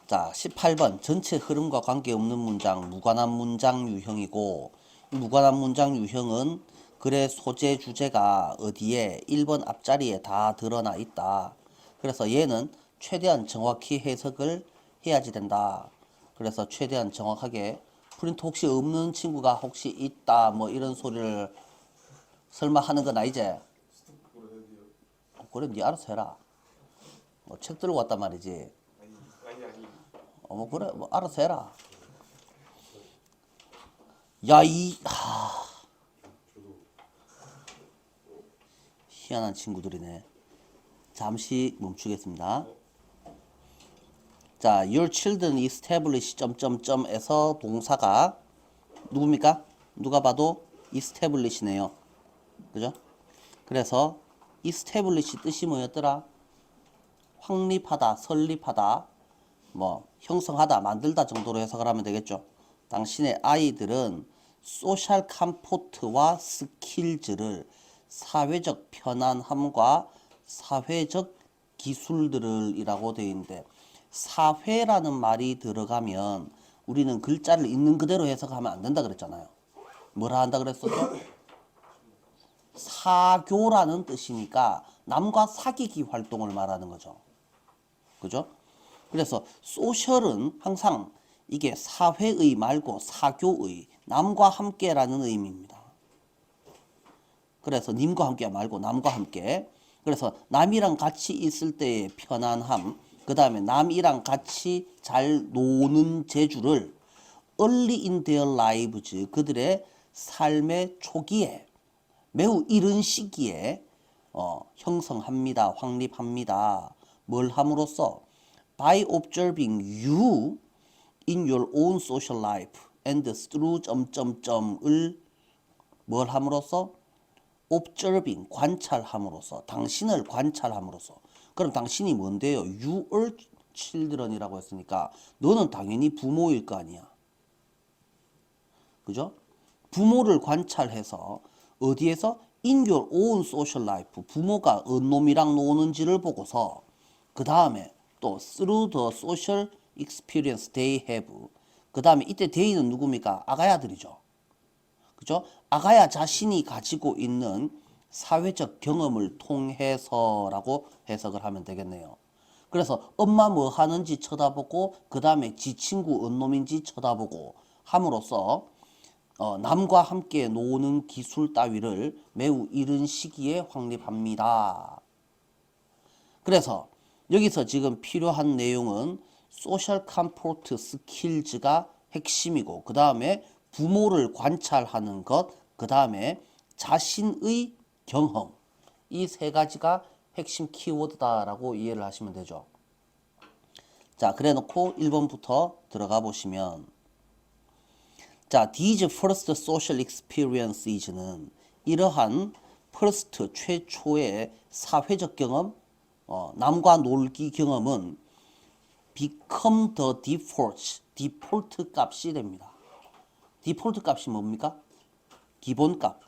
자, 18번 전체 흐름과 관계없는 문장, 무관한 문장 유형이고, 이 무관한 문장 유형은 글의 소재 주제가 어디에 1번 앞자리에 다 드러나 있다. 그래서 얘는 최대한 정확히 해석을 해야지 된다. 그래서 최대한 정확하게 프린트 혹시 없는 친구가 혹시 있다 뭐 이런 소리를 설마 하는 건 아니지? 그래, 네 알아서 해라. 뭐 책 들고 왔단 말이지. 뭐 그래, 뭐 알아서 해라. 야, 희한한 친구들이네. 잠시 멈추겠습니다. 자, your children establish 점점점에서 동사가 누굽니까? 누가 봐도 establish네요. 그죠? 그래서 establish 뜻이 뭐였더라? 확립하다, 설립하다, 뭐 형성하다, 만들다 정도로 해석을 하면 되겠죠. 당신의 아이들은 소셜 컴포트와 스킬즈를 사회적 편안함과 사회적 기술들을 이라고 되어 있는데, 사회라는 말이 들어가면 우리는 글자를 있는 그대로 해석하면 안 된다 그랬잖아요. 뭐라 한다 그랬었죠? 사교라는 뜻이니까 남과 사귀기 활동을 말하는 거죠. 그죠? 그래서 소셜은 항상 이게 사회의 말고 사교의, 남과 함께라는 의미입니다. 그래서 님과 함께 말고 남과 함께. 그래서 남이랑 같이 있을 때의 편안함, 그 다음에 남이랑 같이 잘 노는 재주를 early in their lives, 그들의 삶의 초기에, 매우 이른 시기에 형성합니다. 확립합니다. 뭘 함으로써? By observing you in your own social life and through 점점점을 뭘 함으로써? observing, 관찰함으로써, 당신을 관찰함으로써. 그럼 당신이 뭔데요? You are children이라고 했으니까 너는 당연히 부모일 거 아니야. 그죠? 부모를 관찰해서 어디에서? In your own social life. 부모가 어느 놈이랑 노는지를 보고서 그 다음에 또 through the social experience they have. 그 다음에 이때 they는 누굽니까? 아가야들이죠. 그죠? 아가야 자신이 가지고 있는 사회적 경험을 통해서라고 해석을 하면 되겠네요. 그래서 엄마 뭐 하는지 쳐다보고 그 다음에 지 친구 언 놈인지 쳐다보고 함으로써 남과 함께 노는 기술 따위를 매우 이른 시기에 확립합니다. 그래서 여기서 지금 필요한 내용은 소셜 컴포트 스킬즈가 핵심이고, 그 다음에 부모를 관찰하는 것, 그 다음에 자신의 경험, 이 세 가지가 핵심 키워드다라고 이해를 하시면 되죠. 자, 그래 놓고 1번부터 들어가 보시면, 자, these first social experiences는 이러한 first, 최초의 사회적 경험, 남과 놀기 경험은 become the default, 디폴트 값이 됩니다. 디폴트 값이 뭡니까? 기본값.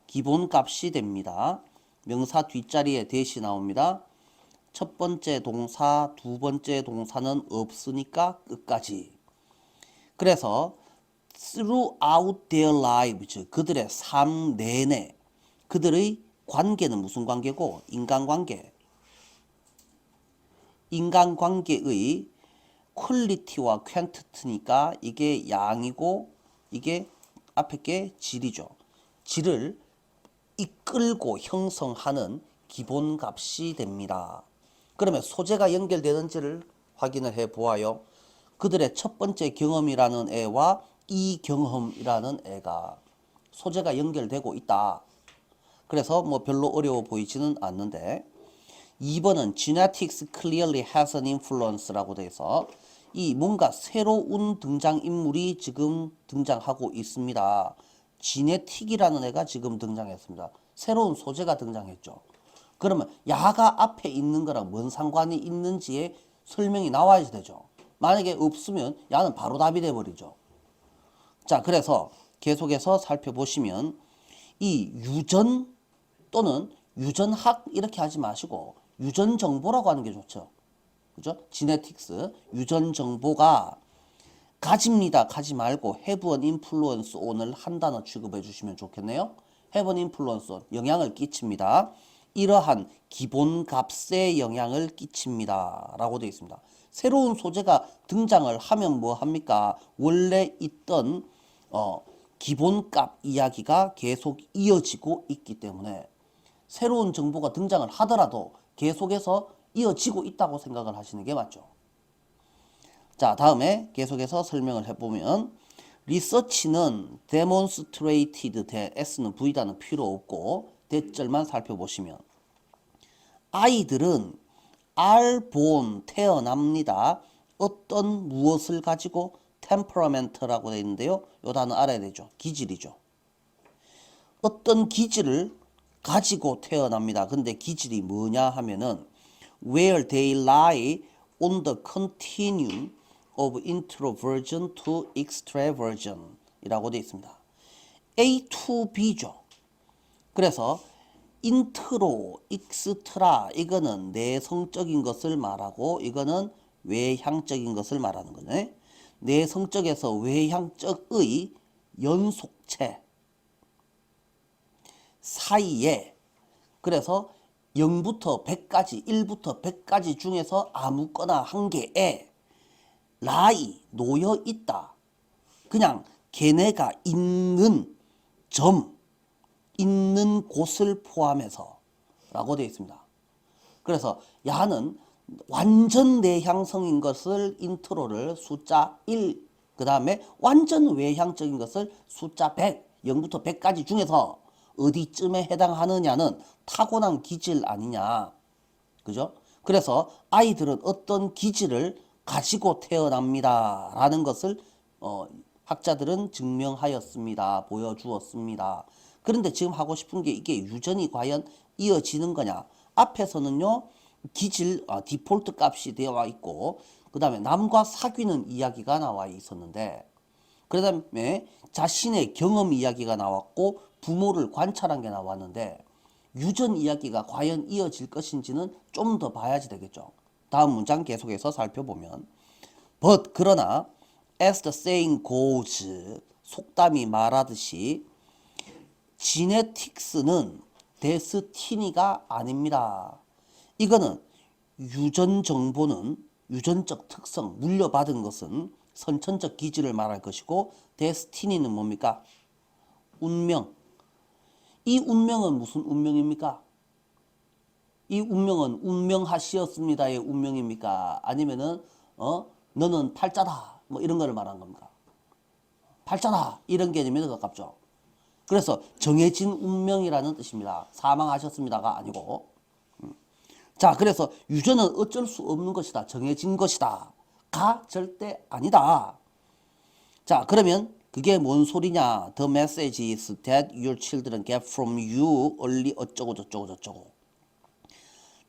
기본값이 됩니다. 명사 뒷자리에 대시 나옵니다. 첫 번째 동사, 두 번째 동사는 없으니까 끝까지. 그래서 throughout their lives, 그들의 삶 내내, 그들의 관계는 무슨 관계고? 인간관계. 인간관계의 퀄리티와 퀀티티니까 이게 양이고 이게 앞에 게 질이죠. 질을 이끌고 형성하는 기본값이 됩니다. 그러면 소재가 연결되는지를 확인을 해 보아요. 그들의 첫 번째 경험이라는 애와 이 경험이라는 애가 소재가 연결되고 있다. 그래서 뭐 별로 어려워 보이지는 않는데, 2번은 genetics clearly has an influence라고 돼서 이 뭔가 새로운 등장인물이 지금 등장하고 있습니다. 지네틱이라는 애가 지금 등장했습니다. 새로운 소재가 등장했죠. 그러면 야가 앞에 있는 거랑 뭔 상관이 있는지에 설명이 나와야 되죠. 만약에 없으면 야는 바로 답이 돼버리죠. 자, 그래서 계속해서 살펴보시면 이 유전 또는 유전학 이렇게 하지 마시고 유전정보라고 하는 게 좋죠. 그죠? 지네틱스, 유전 정보가 가집니다. 가지 말고 have an influence on을 한 단어 취급해 주시면 좋겠네요. have an influence on, 영향을 끼칩니다. 이러한 기본 값에 영향을 끼칩니다. 라고 되어 있습니다. 새로운 소재가 등장을 하면 뭐 합니까? 원래 있던 기본 값 이야기가 계속 이어지고 있기 때문에 새로운 정보가 등장을 하더라도 계속해서 이어지고 있다고 생각을 하시는 게 맞죠. 자, 다음에 계속해서 설명을 해보면 리서치는 demonstrated 대 s는 v단은 필요 없고 대절만 살펴보시면 아이들은 are born 태어납니다. 어떤 무엇을 가지고 temperament라고 되어 있는데요. 이 단어 알아야 되죠. 기질이죠. 어떤 기질을 가지고 태어납니다. 근데 기질이 뭐냐 하면은 where they lie on the continuum of introversion to extraversion 이라고 되어 있습니다. A to B죠. 그래서 인트로, 익스트라 이거는 내성적인 것을 말하고 이거는 외향적인 것을 말하는 거네. 내성적에서 외향적의 연속체 사이에 그래서 0부터 100까지 1부터 100까지 중에서 아무거나 한 개에 라이 놓여 있다. 그냥 걔네가 있는 점 있는 곳을 포함해서 라고 되어 있습니다. 그래서 야는 완전 내향성인 것을 인트로를 숫자 1, 그 다음에 완전 외향적인 것을 숫자 100, 0부터 100까지 중에서 어디쯤에 해당하느냐는 타고난 기질 아니냐. 그죠? 그래서 아이들은 어떤 기질을 가지고 태어납니다. 라는 것을 학자들은 증명하였습니다. 보여주었습니다. 그런데 지금 하고 싶은 게 이게 유전이 과연 이어지는 거냐. 앞에서는요. 기질 디폴트 값이 되어 있고 그 다음에 남과 사귀는 이야기가 나와 있었는데 그 다음에 자신의 경험 이야기가 나왔고 부모를 관찰한 게 나왔는데 유전 이야기가 과연 이어질 것인지는 좀 더 봐야지 되겠죠. 다음 문장 계속해서 살펴보면 but 그러나 as the saying goes 속담이 말하듯이 지네틱스는 데스티니가 아닙니다. 이거는 유전 정보는 유전적 특성, 물려받은 것은 선천적 기질을 말할 것이고 데스티니는 뭡니까? 운명. 이 운명은 무슨 운명입니까? 이 운명은 운명하시었습니다의 운명입니까? 아니면은 너는 팔자다 뭐 이런 거를 말한 겁니까? 팔자다 이런 개념에 더 가깝죠. 그래서 정해진 운명이라는 뜻입니다. 사망하셨습니다가 아니고. 자, 그래서 유전은 어쩔 수 없는 것이다. 정해진 것이다. 가 절대 아니다. 자, 그러면 그게 뭔 소리냐? The message is that your children get from you only 어쩌고 저쩌고 저쩌고.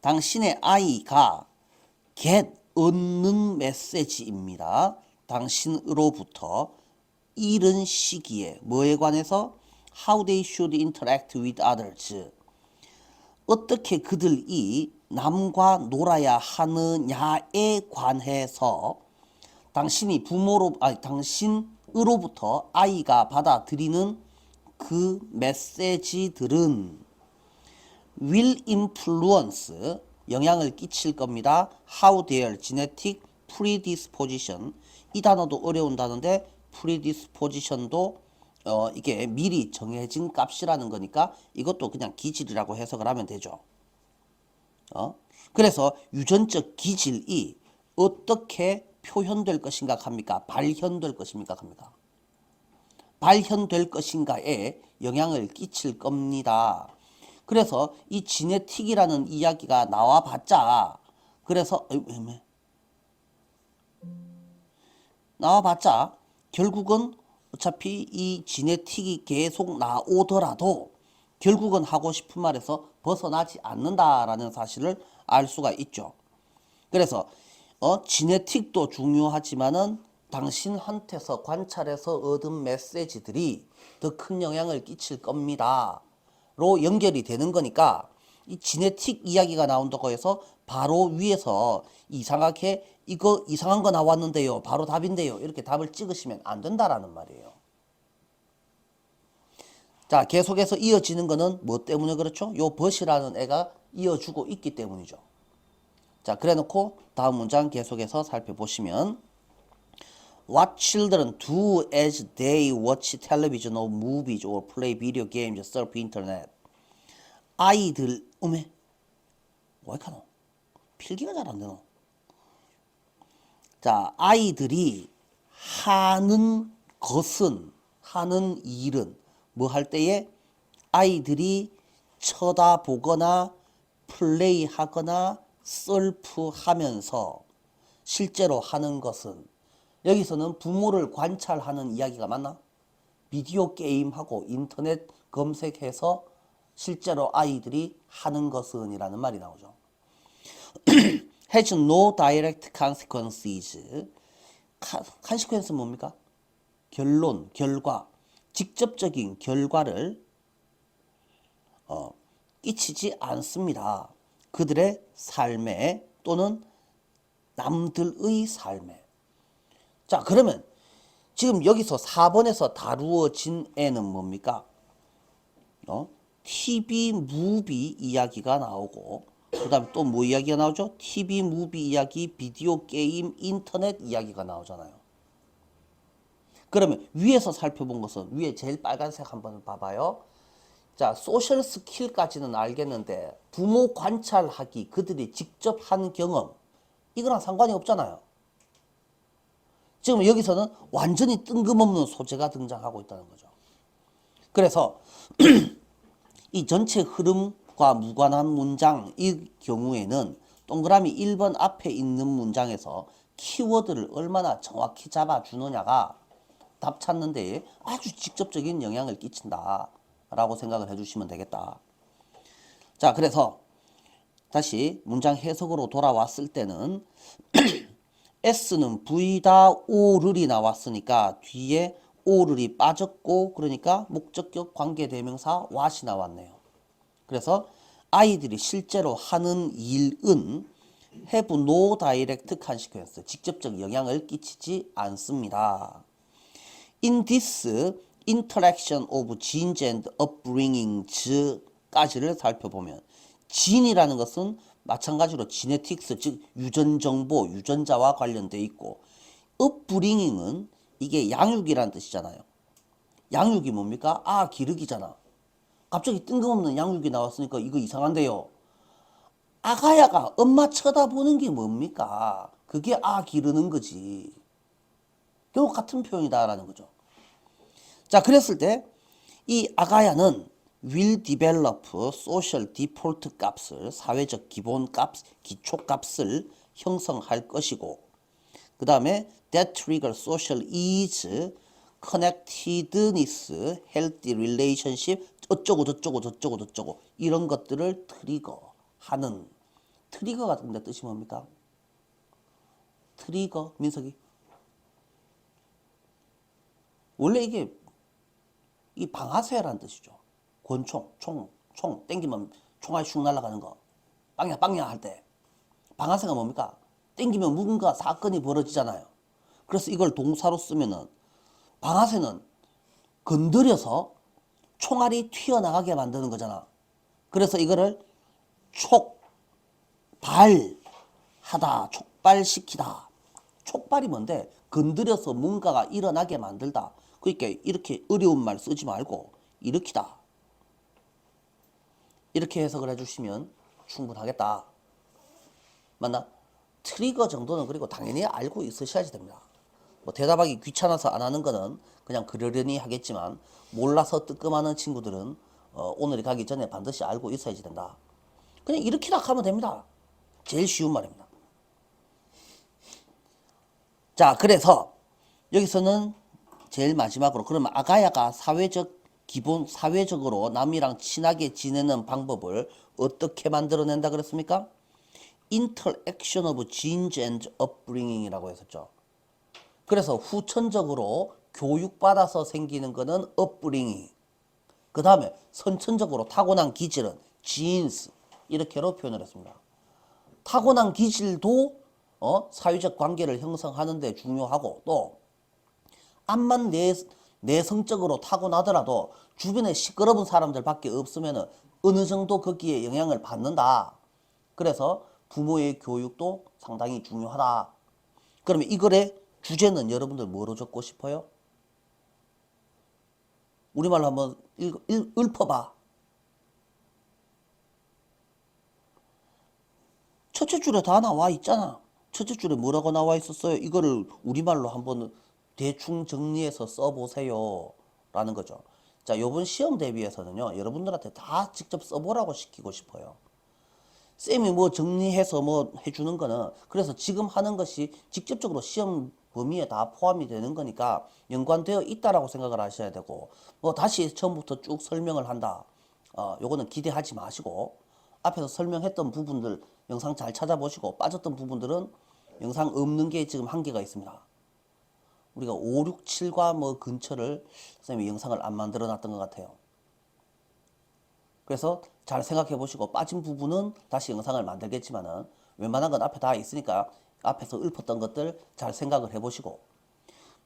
당신의 아이가 get 얻는 메시지입니다. 당신으로부터 이른 시기에 뭐에 관해서 how they should interact with others. 어떻게 그들이 남과 놀아야 하느냐에 관해서 당신이 당신으로부터 아이가 받아들이는 그 메시지들은 will influence 영향을 끼칠 겁니다. how their genetic predisposition 이 단어도 어려운 단어인데 predisposition도 이게 미리 정해진 값이라는 거니까 이것도 그냥 기질이라고 해석을 하면 되죠. 그래서 유전적 기질이 어떻게 표현될 것인가 합니까? 발현될 것입니까? 합니까? 발현될 것인가에 영향을 끼칠 겁니다. 그래서 이 지네틱이라는 이야기가 나와봤자 그래서 나와봤자 결국은 어차피 이 지네틱이 계속 나오더라도 결국은 하고 싶은 말에서 벗어나지 않는다라는 사실을 알 수가 있죠. 그래서 지네틱도 중요하지만은 당신한테서 관찰해서 얻은 메시지들이 더 큰 영향을 끼칠 겁니다. 로 연결이 되는 거니까 이 지네틱 이야기가 나온다고 해서 바로 위에서 이상하게 이거 이상한 거 나왔는데요. 바로 답인데요. 이렇게 답을 찍으시면 안 된다라는 말이에요. 자, 계속해서 이어지는 거는 뭐 때문에 그렇죠? 요 but이라는 애가 이어주고 있기 때문이죠. 자, 그래 놓고 다음 문장 계속해서 살펴보시면 What children do as they watch television or movies or play video games, surf internet. 아이들, 어메, 왜 이카노? 필기가 잘 안 되노? 자, 아이들이 하는 것은, 하는 일은, 뭐 할 때에 아이들이 쳐다보거나 플레이하거나 서프하면서 실제로 하는 것은, 여기서는 부모를 관찰하는 이야기가 맞나? 비디오 게임하고 인터넷 검색해서 실제로 아이들이 하는 것은 이라는 말이 나오죠. has no direct consequences. consequence 뭡니까? 결론, 결과, 직접적인 결과를 끼치지 않습니다. 그들의 삶에 또는 남들의 삶에. 자, 그러면 지금 여기서 4번에서 다루어진 애는 뭡니까? TV, 무비 이야기가 나오고 그 다음에 또 뭐 이야기가 나오죠? TV, 무비 이야기, 비디오 게임, 인터넷 이야기가 나오잖아요. 그러면 위에서 살펴본 것은 위에 제일 빨간색 한번 봐봐요. 자, 소셜 스킬까지는 알겠는데 부모 관찰하기, 그들이 직접 한 경험, 이거랑 상관이 없잖아요. 지금 여기서는 완전히 뜬금없는 소재가 등장하고 있다는 거죠. 그래서 이 전체 흐름과 무관한 문장의 경우에는 동그라미 1번 앞에 있는 문장에서 키워드를 얼마나 정확히 잡아주느냐가 답 찾는 데 아주 직접적인 영향을 끼친다 라고 생각을 해주시면 되겠다. 자, 그래서 다시 문장 해석으로 돌아왔을 때는 S는 V다 오를이 나왔으니까 뒤에 오를이 빠졌고, 그러니까 목적격 관계대명사 what이 나왔네요. 그래서 아이들이 실제로 하는 일은 have no direct consequence, 직접적 영향을 끼치지 않습니다. In this interaction of genes and upbringings 까지를 살펴보면, gene이라는 것은 마찬가지로 지네틱스, 즉 유전정보, 유전자와 관련되어 있고, upbringing은 이게 양육이라는 뜻이잖아요. 양육이 뭡니까? 아, 기르기잖아. 갑자기 뜬금없는 양육이 나왔으니까 이거 이상한데요. 아가야가 엄마 쳐다보는 게 뭡니까? 그게 아 기르는 거지. 결국 같은 표현이다라는 거죠. 자, 그랬을 때 이 아가야는 will develop social default 값을, 사회적 기본 값, 기초 값을 형성할 것이고, 그 다음에 that trigger social ease, connectedness, healthy relationship, 어쩌고 저쩌고 저쩌고 저쩌고 이런 것들을 트리거하는. 트리거 같은 데 뜻이 뭡니까? 트리거, 민석이. 원래 이게 이 방아쇠라는 뜻이죠. 권총, 총 땡기면 총알이 슉 날아가는 거. 빵야 할 때. 방아쇠가 뭡니까? 땡기면 뭔가 사건이 벌어지잖아요. 그래서 이걸 동사로 쓰면은 방아쇠는 건드려서 총알이 튀어나가게 만드는 거잖아. 그래서 이거를 촉발하다, 촉발시키다. 촉발이 뭔데? 건드려서 뭔가가 일어나게 만들다. 그러니까 이렇게 어려운 말 쓰지 말고 일으키다. 이렇게 해석을 해주시면 충분하겠다. 맞나? 트리거 정도는 그리고 당연히 알고 있으셔야지 됩니다. 뭐 대답하기 귀찮아서 안 하는 거는 그냥 그러려니 하겠지만, 몰라서 뜨끔하는 친구들은 오늘이 가기 전에 반드시 알고 있어야지 된다. 그냥 일으키다 하면 됩니다. 제일 쉬운 말입니다. 자, 그래서 여기서는 제일 마지막으로, 그러면 아가야가 사회적으로 남이랑 친하게 지내는 방법을 어떻게 만들어낸다 그랬습니까? Interaction of genes and upbringing 이라고 했었죠. 그래서 후천적으로 교육받아서 생기는 거는 upbringing, 그 다음에 선천적으로 타고난 기질은 genes, 이렇게로 표현을 했습니다. 타고난 기질도 사회적 관계를 형성하는 데 중요하고, 또 암만 내성적으로 타고나더라도 주변에 시끄러운 사람들밖에 없으면 어느 정도 거기에 영향을 받는다. 그래서 부모의 교육도 상당히 중요하다. 그러면 이 글의 주제는 여러분들 뭐로 적고 싶어요? 우리말로 한번 읊어봐. 첫째 줄에 다 나와 있잖아. 첫째 줄에 뭐라고 나와 있었어요? 이거를 우리말로 한번 대충 정리해서 써보세요. 라는 거죠. 자, 요번 시험 대비해서는요, 여러분들한테 다 직접 써보라고 시키고 싶어요. 쌤이 뭐 정리해서 뭐 해주는 거는, 그래서 지금 하는 것이 직접적으로 시험 범위에 다 포함이 되는 거니까 연관되어 있다라고 생각을 하셔야 되고, 뭐 다시 처음부터 쭉 설명을 한다. 요거는 기대하지 마시고, 앞에서 설명했던 부분들 영상 잘 찾아보시고, 빠졌던 부분들은 영상 없는 게 지금 한계가 있습니다. 우리가 5, 6, 7과 뭐 근처를 선생님이 영상을 안 만들어 놨던 것 같아요. 그래서 잘 생각해 보시고, 빠진 부분은 다시 영상을 만들겠지만은 웬만한 건 앞에 다 있으니까 앞에서 읊었던 것들 잘 생각을 해 보시고,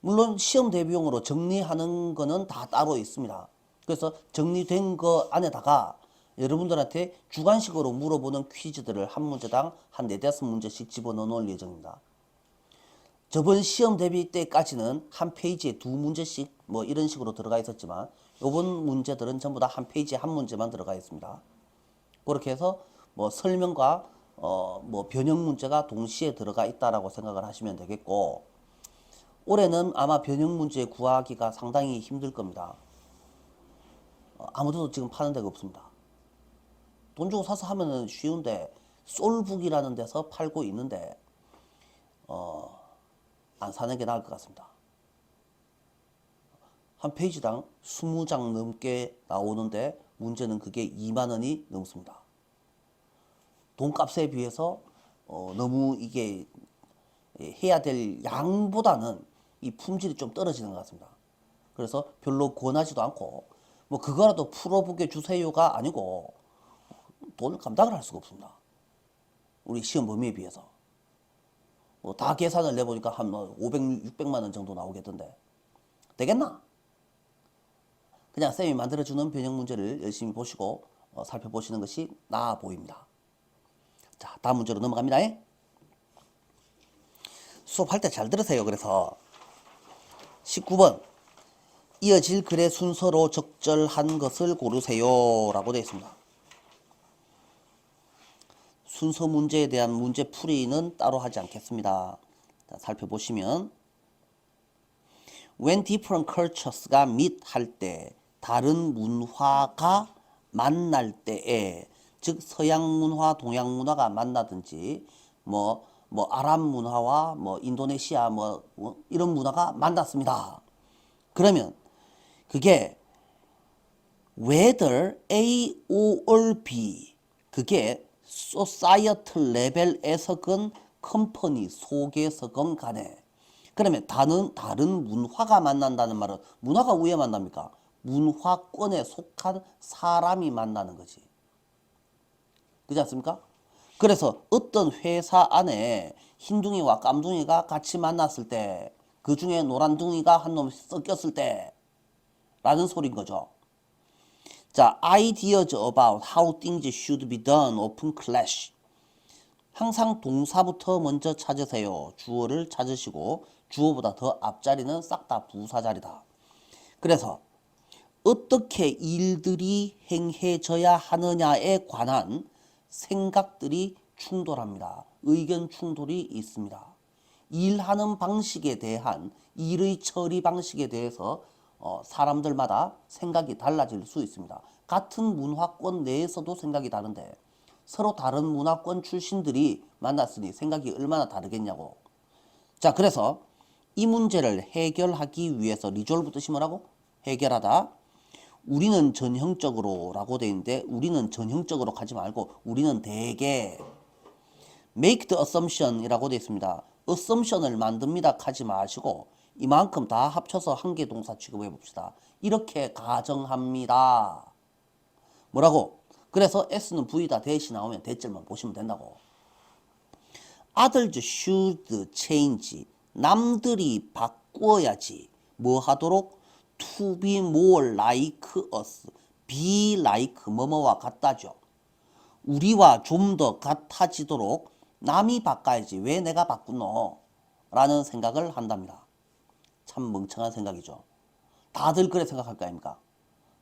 물론 시험 대비용으로 정리하는 거는 다 따로 있습니다. 그래서 정리된 거 안에다가 여러분들한테 주관식으로 물어보는 퀴즈들을 한 문제당 한 4~5문제씩 집어넣어 놓을 예정입니다. 저번 시험 대비 때까지는 한 페이지에 2문제씩 뭐 이런 식으로 들어가 있었지만, 요번 문제들은 전부 다 한 페이지에 한 문제만 들어가 있습니다. 그렇게 해서 뭐 설명과 뭐 변형 문제가 동시에 들어가 있다라고 생각을 하시면 되겠고, 올해는 아마 변형 문제 구하기가 상당히 힘들 겁니다. 아무데도 지금 파는 데가 없습니다. 돈 주고 사서 하면은 쉬운데, 솔북이라는 데서 팔고 있는데 안 사는 게 나을 것 같습니다. 한 페이지당 20장 넘게 나오는데 문제는 그게 2만 원이 넘습니다. 돈값에 비해서 너무 이게 해야 될 양보다는 이 품질이 좀 떨어지는 것 같습니다. 그래서 별로 권하지도 않고, 뭐 그거라도 풀어보게 주세요가 아니고 돈을 감당을 할 수가 없습니다. 우리 시험 범위에 비해서. 뭐 다 계산을 내보니까 한 500, 600만 원 정도 나오겠던데 되겠나? 그냥 쌤이 만들어주는 변형 문제를 열심히 보시고 살펴보시는 것이 나아 보입니다. 자, 다음 문제로 넘어갑니다. 수업할 때 잘 들으세요. 그래서 19번 이어질 글의 순서로 적절한 것을 고르세요 라고 되어 있습니다. 순서 문제에 대한 문제 풀이는 따로 하지 않겠습니다. 자, 살펴보시면 When different cultures가 meet 할 때, 다른 문화가 만날 때에, 즉 서양 문화, 동양 문화가 만나든지 뭐 아랍 문화와 뭐 인도네시아 뭐 이런 문화가 만났습니다. 그러면 그게 whether A or B, 그게 societal 레벨에서건 컴퍼니 속에서건 간에, 그러면 다른 문화가 만난다는 말은 문화가 왜 만납니까? 문화권에 속한 사람이 만나는 거지. 그렇지 않습니까? 그래서 어떤 회사 안에 흰둥이와 깜둥이가 같이 만났을 때, 그 중에 노란둥이가 한 놈 섞였을 때 라는 소린 거죠. 자, ideas about how things should be done often clash. 항상 동사부터 먼저 찾으세요. 주어를 찾으시고 주어보다 더 앞자리는 싹 다 부사자리다. 그래서 어떻게 일들이 행해져야 하느냐에 관한 생각들이 충돌합니다. 의견 충돌이 있습니다. 일하는 방식에 대한, 일의 처리 방식에 대해서 사람들마다 생각이 달라질 수 있습니다. 같은 문화권 내에서도 생각이 다른데 서로 다른 문화권 출신들이 만났으니 생각이 얼마나 다르겠냐고. 자, 그래서 이 문제를 해결하기 위해서, 리졸브 뜻이 뭐라고? 해결하다. 우리는 전형적으로 라고 되어 있는데, 우리는 전형적으로 가지 말고 우리는 대개 make the assumption 이라고 되어 있습니다. assumption을 만듭니다 하지 마시고 이만큼 다 합쳐서 한 개 동사 취급해 봅시다. 이렇게 가정합니다. 뭐라고? 그래서 S는 V다 대시 나오면 대절만 보시면 된다고. others should change. 남들이 바꾸어야지. 뭐 하도록? to be more like us. be like 뭐뭐와 같다죠. 우리와 좀 더 같아지도록 남이 바꿔야지. 왜 내가 바꾸노? 라는 생각을 한답니다. 참 멍청한 생각이죠. 다들 그래 생각할 거 아닙니까?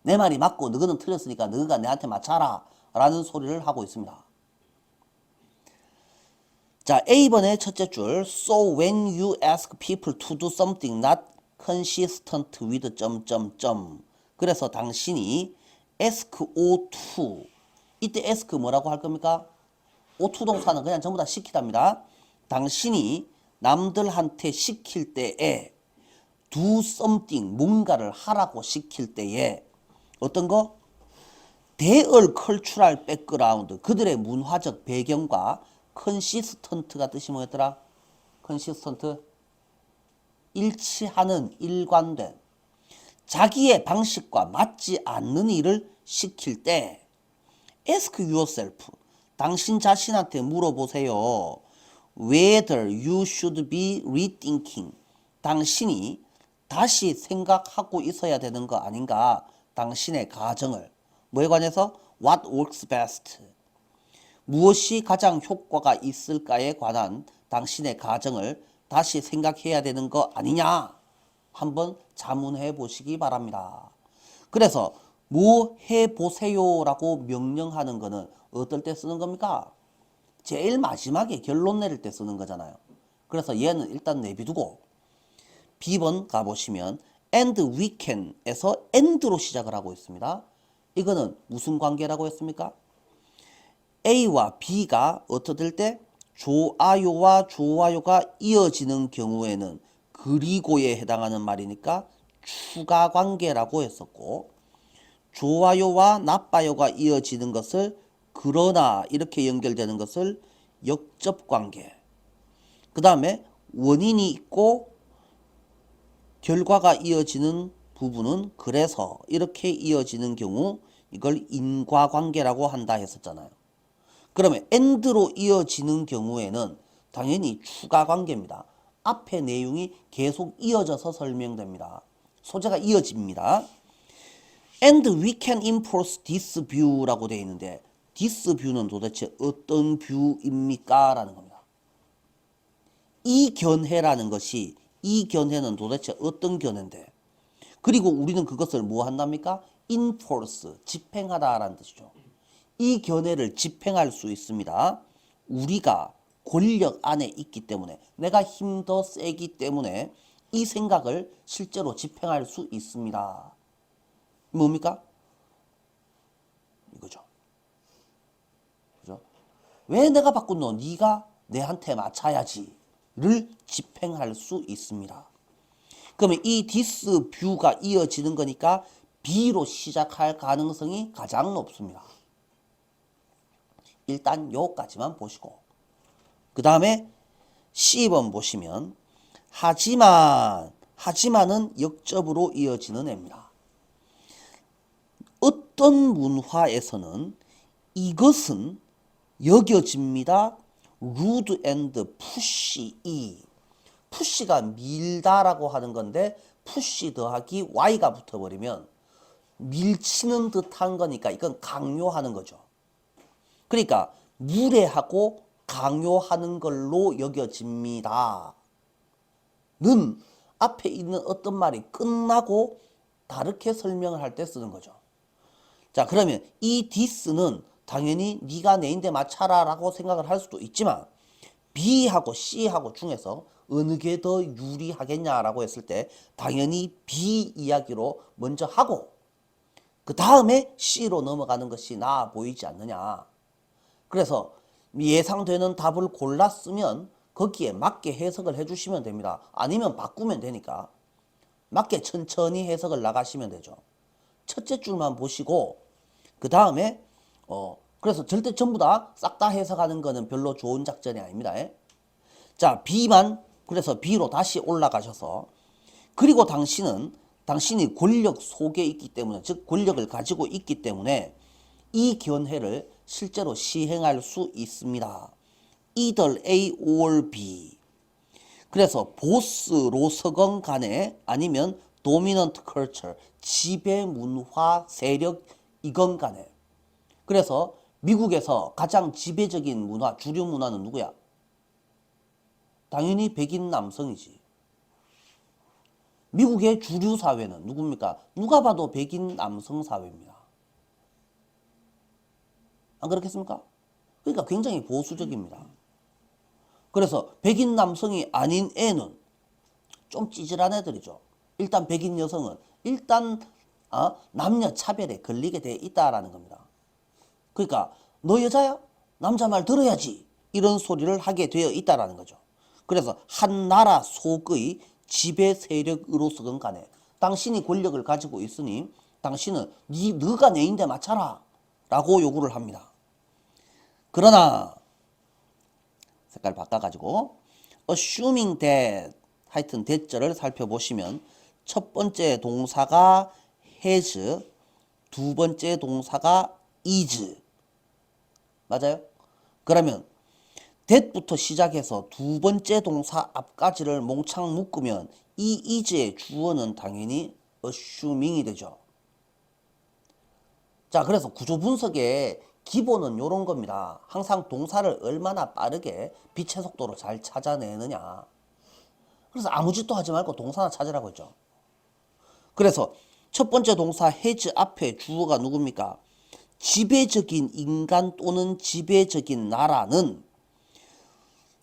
내 말이 맞고 너희는 틀렸으니까 너희가 내한테 맞춰라 라는 소리를 하고 있습니다. 자, A번의 첫째 줄. So when you ask people to do something not consistent with 점점점. 그래서 당신이 ask O2. 이때 ask 뭐라고 할 겁니까? O2 동사는 그냥 전부 다 시키답니다. 당신이 남들한테 시킬 때에 do something, 뭔가를 하라고 시킬 때에 어떤 거? their cultural background, 그들의 문화적 배경과 consistent가 뜻이 뭐였더라? consistent, 일치하는, 일관된, 자기의 방식과 맞지 않는 일을 시킬 때 ask yourself, 당신 자신한테 물어보세요. whether you should be rethinking, 당신이 다시 생각하고 있어야 되는 거 아닌가? 당신의 가정을. 뭐에 관해서? What works best. 무엇이 가장 효과가 있을까에 관한 당신의 가정을 다시 생각해야 되는 거 아니냐? 한번 자문해 보시기 바랍니다. 그래서 뭐 해보세요 라고 명령하는 거는 어떨 때 쓰는 겁니까? 제일 마지막에 결론 내릴 때 쓰는 거잖아요. 그래서 얘는 일단 내비두고 B번 가보시면 and we can에서 and로 시작을 하고 있습니다. 이거는 무슨 관계라고 했습니까? A와 B가 어떻게 될 때? 좋아요와 좋아요가 이어지는 경우에는 그리고에 해당하는 말이니까 추가 관계라고 했었고, 좋아요와 나빠요가 이어지는 것을 그러나 이렇게 연결되는 것을 역접 관계. 그 다음에 원인이 있고 결과가 이어지는 부분은 그래서 이렇게 이어지는 경우 이걸 인과관계라고 한다 했었잖아요. 그러면 and로 이어지는 경우에는 당연히 추가관계입니다. 앞에 내용이 계속 이어져서 설명됩니다. 소재가 이어집니다. And we can enforce this view라고 되어 있는데 this view는 도대체 어떤 뷰입니까? 라는 겁니다. 이 견해라는 것이, 이 견해는 도대체 어떤 견해인데, 그리고 우리는 그것을 뭐 한답니까? enforce, 집행하다라는 뜻이죠. 이 견해를 집행할 수 있습니다. 우리가 권력 안에 있기 때문에, 내가 힘 더 세기 때문에 이 생각을 실제로 집행할 수 있습니다. 뭡니까? 이거죠. 그죠? 왜 내가 바꾼노? 네가 내한테 맞춰야지를 집행할 수 있습니다. 그러면 이 this view가 이어지는 거니까 B로 시작할 가능성이 가장 높습니다. 일단 요까지만 보시고 그 다음에 C번 보시면 하지만은 역접으로 이어지는 애입니다. 어떤 문화에서는 이것은 여겨집니다. rude and pushy. 푸시가 밀다라고 하는 건데 푸시 더하기 y가 붙어버리면 밀치는 듯한 거니까 이건 강요하는 거죠. 그러니까 무례하고 강요하는 걸로 여겨집니다. 는 앞에 있는 어떤 말이 끝나고 다르게 설명을 할 때 쓰는 거죠. 자, 그러면 이 this는 당연히 네가 내인데 맞춰라 라고 생각을 할 수도 있지만 B하고 C하고 중에서 어느 게 더 유리하겠냐라고 했을 때 당연히 B 이야기로 먼저 하고 그 다음에 C로 넘어가는 것이 나아 보이지 않느냐. 그래서 예상되는 답을 골랐으면 거기에 맞게 해석을 해주시면 됩니다. 아니면 바꾸면 되니까 맞게 천천히 해석을 나가시면 되죠. 첫째 줄만 보시고 그 다음에 그래서 절대 전부 다 싹 다 해석하는 거는 별로 좋은 작전이 아닙니다. 자, B만, 그래서 B로 다시 올라가셔서 그리고 당신이 권력 속에 있기 때문에, 즉 권력을 가지고 있기 때문에 이 견해를 실제로 시행할 수 있습니다. either A or B. 그래서 보스로서건 간에 아니면 dominant culture, 지배 문화 세력이건 간에. 그래서 미국에서 가장 지배적인 문화, 주류 문화는 누구야? 당연히 백인 남성이지. 미국의 주류 사회는 누굽니까? 누가 봐도 백인 남성 사회입니다. 안 그렇겠습니까? 그러니까 굉장히 보수적입니다. 그래서 백인 남성이 아닌 애는 좀 찌질한 애들이죠. 일단 백인 여성은 일단 남녀 차별에 걸리게 돼 있다라는 겁니다. 그러니까 너 여자야? 남자 말 들어야지. 이런 소리를 하게 되어 있다라는 거죠. 그래서 한 나라 속의 지배 세력으로서건 간에 당신이 권력을 가지고 있으니 당신은 너가 내인데 맞춰라 라고 요구를 합니다. 그러나 색깔 바꿔가지고 assuming that 하여튼 대절을 살펴보시면 첫 번째 동사가 has, 두 번째 동사가 is. 맞아요? 그러면 that부터 시작해서 두 번째 동사 앞까지를 몽창 묶으면 이 is의 주어는 당연히 assuming이 되죠. 자, 그래서 구조 분석의 기본은 이런 겁니다. 항상 동사를 얼마나 빠르게 빛의 속도로 잘 찾아내느냐. 그래서 아무 짓도 하지 말고 동사나 찾으라고 했죠. 그래서 첫 번째 동사 has 앞에 주어가 누굽니까? 지배적인 인간 또는 지배적인 나라는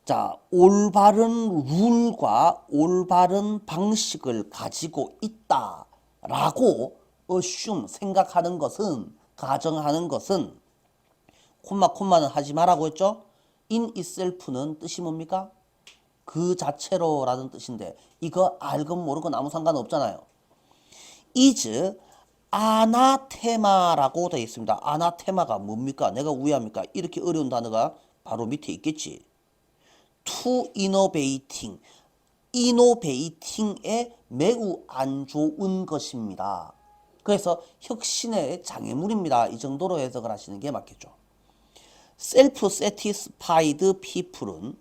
자, 올바른 룰과 올바른 방식을 가지고 있다라고 assume, 생각하는 것은, 가정하는 것은 콤마는 하지 말라고 했죠? in itself는 뜻이 뭡니까? 그 자체로 라는 뜻인데 이거 알건 모르건 아무 상관없잖아요. is 아나테마라고 되어 있습니다. 아나테마가 뭡니까? 내가 우회합니까? 이렇게 어려운 단어가 바로 밑에 있겠지. to innovating, innovating에 매우 안 좋은 것입니다. 그래서 혁신의 장애물입니다. 이 정도로 해석을 하시는 게 맞겠죠. self-satisfied people은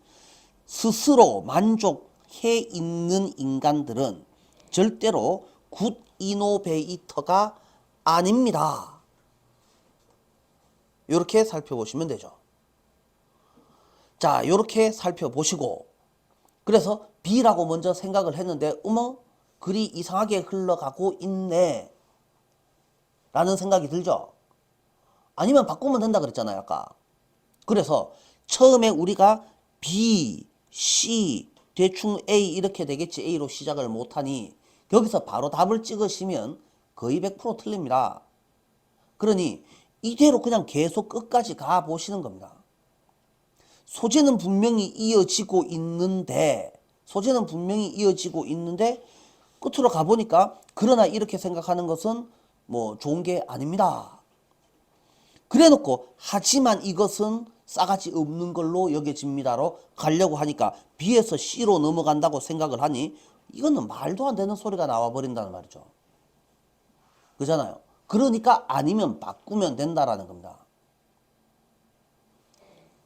스스로 만족해 있는 인간들은 절대로 good innovator가 아닙니다. 이렇게 살펴보시면 되죠. 자, 이렇게 살펴보시고 그래서 B라고 먼저 생각을 했는데 어머 글이 이상하게 흘러가고 있네 라는 생각이 들죠. 아니면 바꾸면 된다 그랬잖아요 아까. 그래서 처음에 우리가 B, C, 대충 A 이렇게 되겠지. A로 시작을 못하니 여기서 바로 답을 찍으시면 거의 100% 틀립니다. 그러니 이대로 그냥 계속 끝까지 가보시는 겁니다. 소재는 분명히 이어지고 있는데 끝으로 가보니까 그러나 이렇게 생각하는 것은 뭐 좋은 게 아닙니다. 그래놓고 하지만 이것은 싸가지 없는 걸로 여겨집니다로 가려고 하니까 B에서 C로 넘어간다고 생각을 하니 이거는 말도 안 되는 소리가 나와버린다는 말이죠. 그잖아요. 그러니까 아니면 바꾸면 된다라는 겁니다.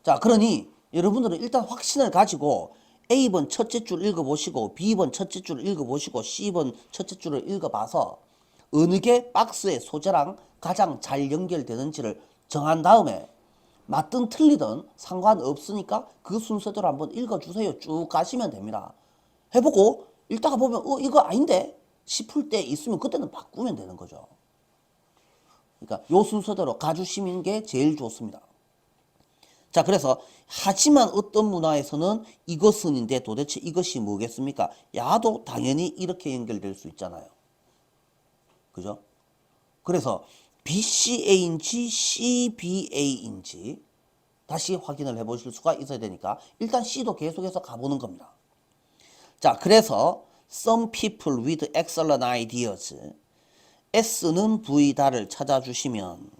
자, 그러니 여러분들은 일단 확신을 가지고 A번 첫째 줄 읽어보시고 B번 첫째 줄 읽어보시고 C번 첫째 줄을 읽어봐서 어느 게 박스의 소재랑 가장 잘 연결되는지를 정한 다음에 맞든 틀리든 상관없으니까 그 순서대로 한번 읽어주세요. 쭉 가시면 됩니다. 해보고 읽다가 보면 이거 아닌데 싶을 때 있으면 그때는 바꾸면 되는 거죠. 그러니까 요 순서대로 가주시는 게 제일 좋습니다. 자, 그래서 하지만 어떤 문화에서는 이것은인데 도대체 이것이 뭐겠습니까? 야도 당연히 이렇게 연결될 수 있잖아요. 그죠? 그래서 BCA인지 CBA인지 다시 확인을 해보실 수가 있어야 되니까 일단 C도 계속해서 가보는 겁니다. 자, 그래서 some people with excellent ideas, S는 V다를 찾아주시면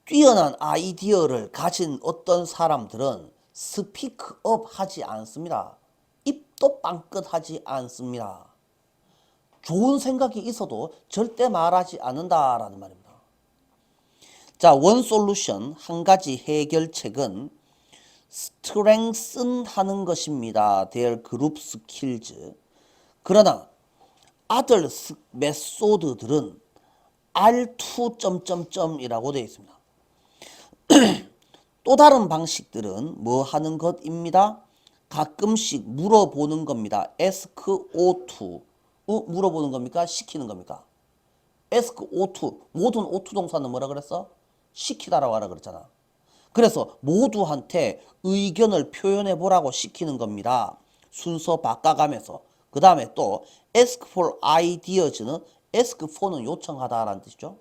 뛰어난 아이디어를 가진 어떤 사람들은 스피크 업 하지 않습니다. 입도 빵긋 하지 않습니다. 좋은 생각이 있어도 절대 말하지 않는다라는 말입니다. 자, 원 솔루션, 한 가지 해결책은 strengthen 하는 것입니다. their group skills. 그러나 other 메소드들은 R2... 이라고 되어 있습니다. 또 다른 방식들은 뭐 하는 것입니다. 가끔씩 물어보는 겁니다. ask O2. 물어보는 겁니까? 시키는 겁니까? ask O2. 모든 O2 동사는 뭐라 그랬어? 시키다라고 하라 그랬잖아. 그래서 모두한테 의견을 표현해 보라고 시키는 겁니다. 순서 바꿔가면서. 그 다음에 또 ask for ideas는 ask for는 요청하다라는 뜻이죠.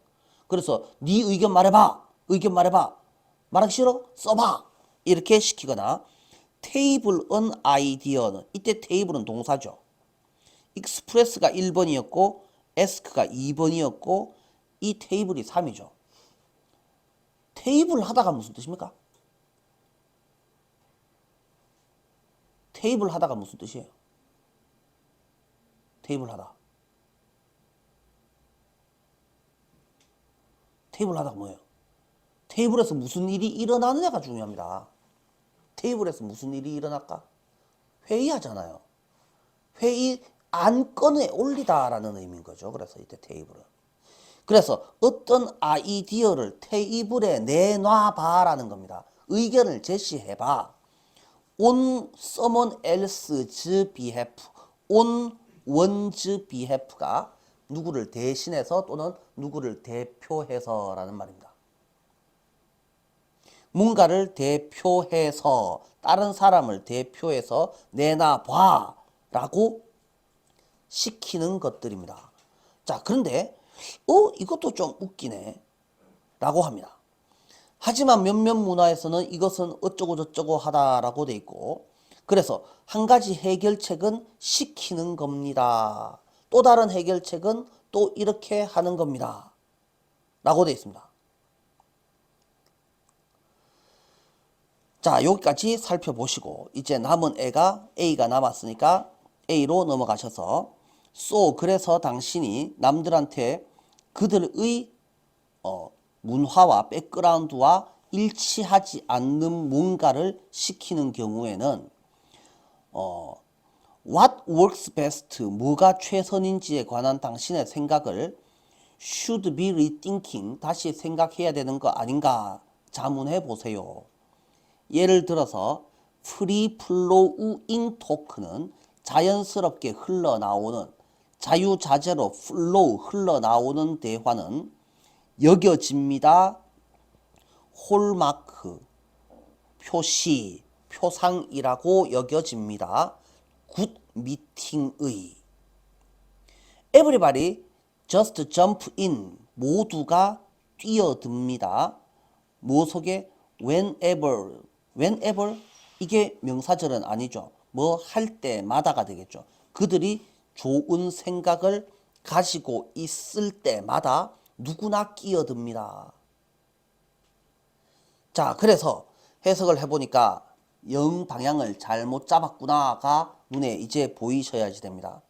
그래서 네 의견 말해봐. 의견 말해봐. 말하기 싫어? 써봐. 이렇게 시키거나 table an idea는 이때 table은 동사죠. express가 1번이었고 ask가 2번이었고 이 table이 3이죠. 테이블 하다가 무슨 뜻입니까? 테이블 하다가 무슨 뜻이에요? 테이블 하다. 테이블 하다가 뭐예요? 테이블에서 무슨 일이 일어나느냐가 중요합니다. 테이블에서 무슨 일이 일어날까? 회의하잖아요. 회의 안건에 올리다라는 의미인 거죠. 그래서 이때 테이블은. 그래서 어떤 아이디어를 테이블에 내놔봐라는 겁니다. 의견을 제시해봐. on someone else's behalf, on one's behalf가 누구를 대신해서 또는 누구를 대표해서라는 말입니다. 뭔가를 대표해서 다른 사람을 대표해서 내놔봐 라고 시키는 것들입니다. 자, 그런데 이것도 좀 웃기네 라고 합니다. 하지만 몇몇 문화에서는 이것은 어쩌고 저쩌고 하다라고 돼 있고, 그래서 한 가지 해결책은 시키는 겁니다. 또 다른 해결책은 또 이렇게 하는 겁니다 라고 돼 있습니다. 자, 여기까지 살펴보시고 이제 남은 A가 남았으니까 A로 넘어가셔서 so 그래서 당신이 남들한테 그들의 문화와 백그라운드와 일치하지 않는 뭔가를 시키는 경우에는 what works best, 뭐가 최선인지에 관한 당신의 생각을 should be rethinking, 다시 생각해야 되는 거 아닌가 자문해 보세요. 예를 들어서 free flowing talk는 자연스럽게 흘러나오는, 자유자재로 flow 흘러나오는 대화는 여겨집니다. 홀마크, 표시, 표상이라고 여겨집니다. 굿 미팅의. Everybody just jump in. 모두가 뛰어듭니다. 뭐 속에? whenever. whenever 이게 명사절은 아니죠. 뭐 할 때마다가 되겠죠. 그들이 좋은 생각을 가지고 있을 때마다 누구나 끼어듭니다. 자, 그래서 해석을 해보니까 영 방향을 잘못 잡았구나가 눈에 이제 보이셔야지 됩니다.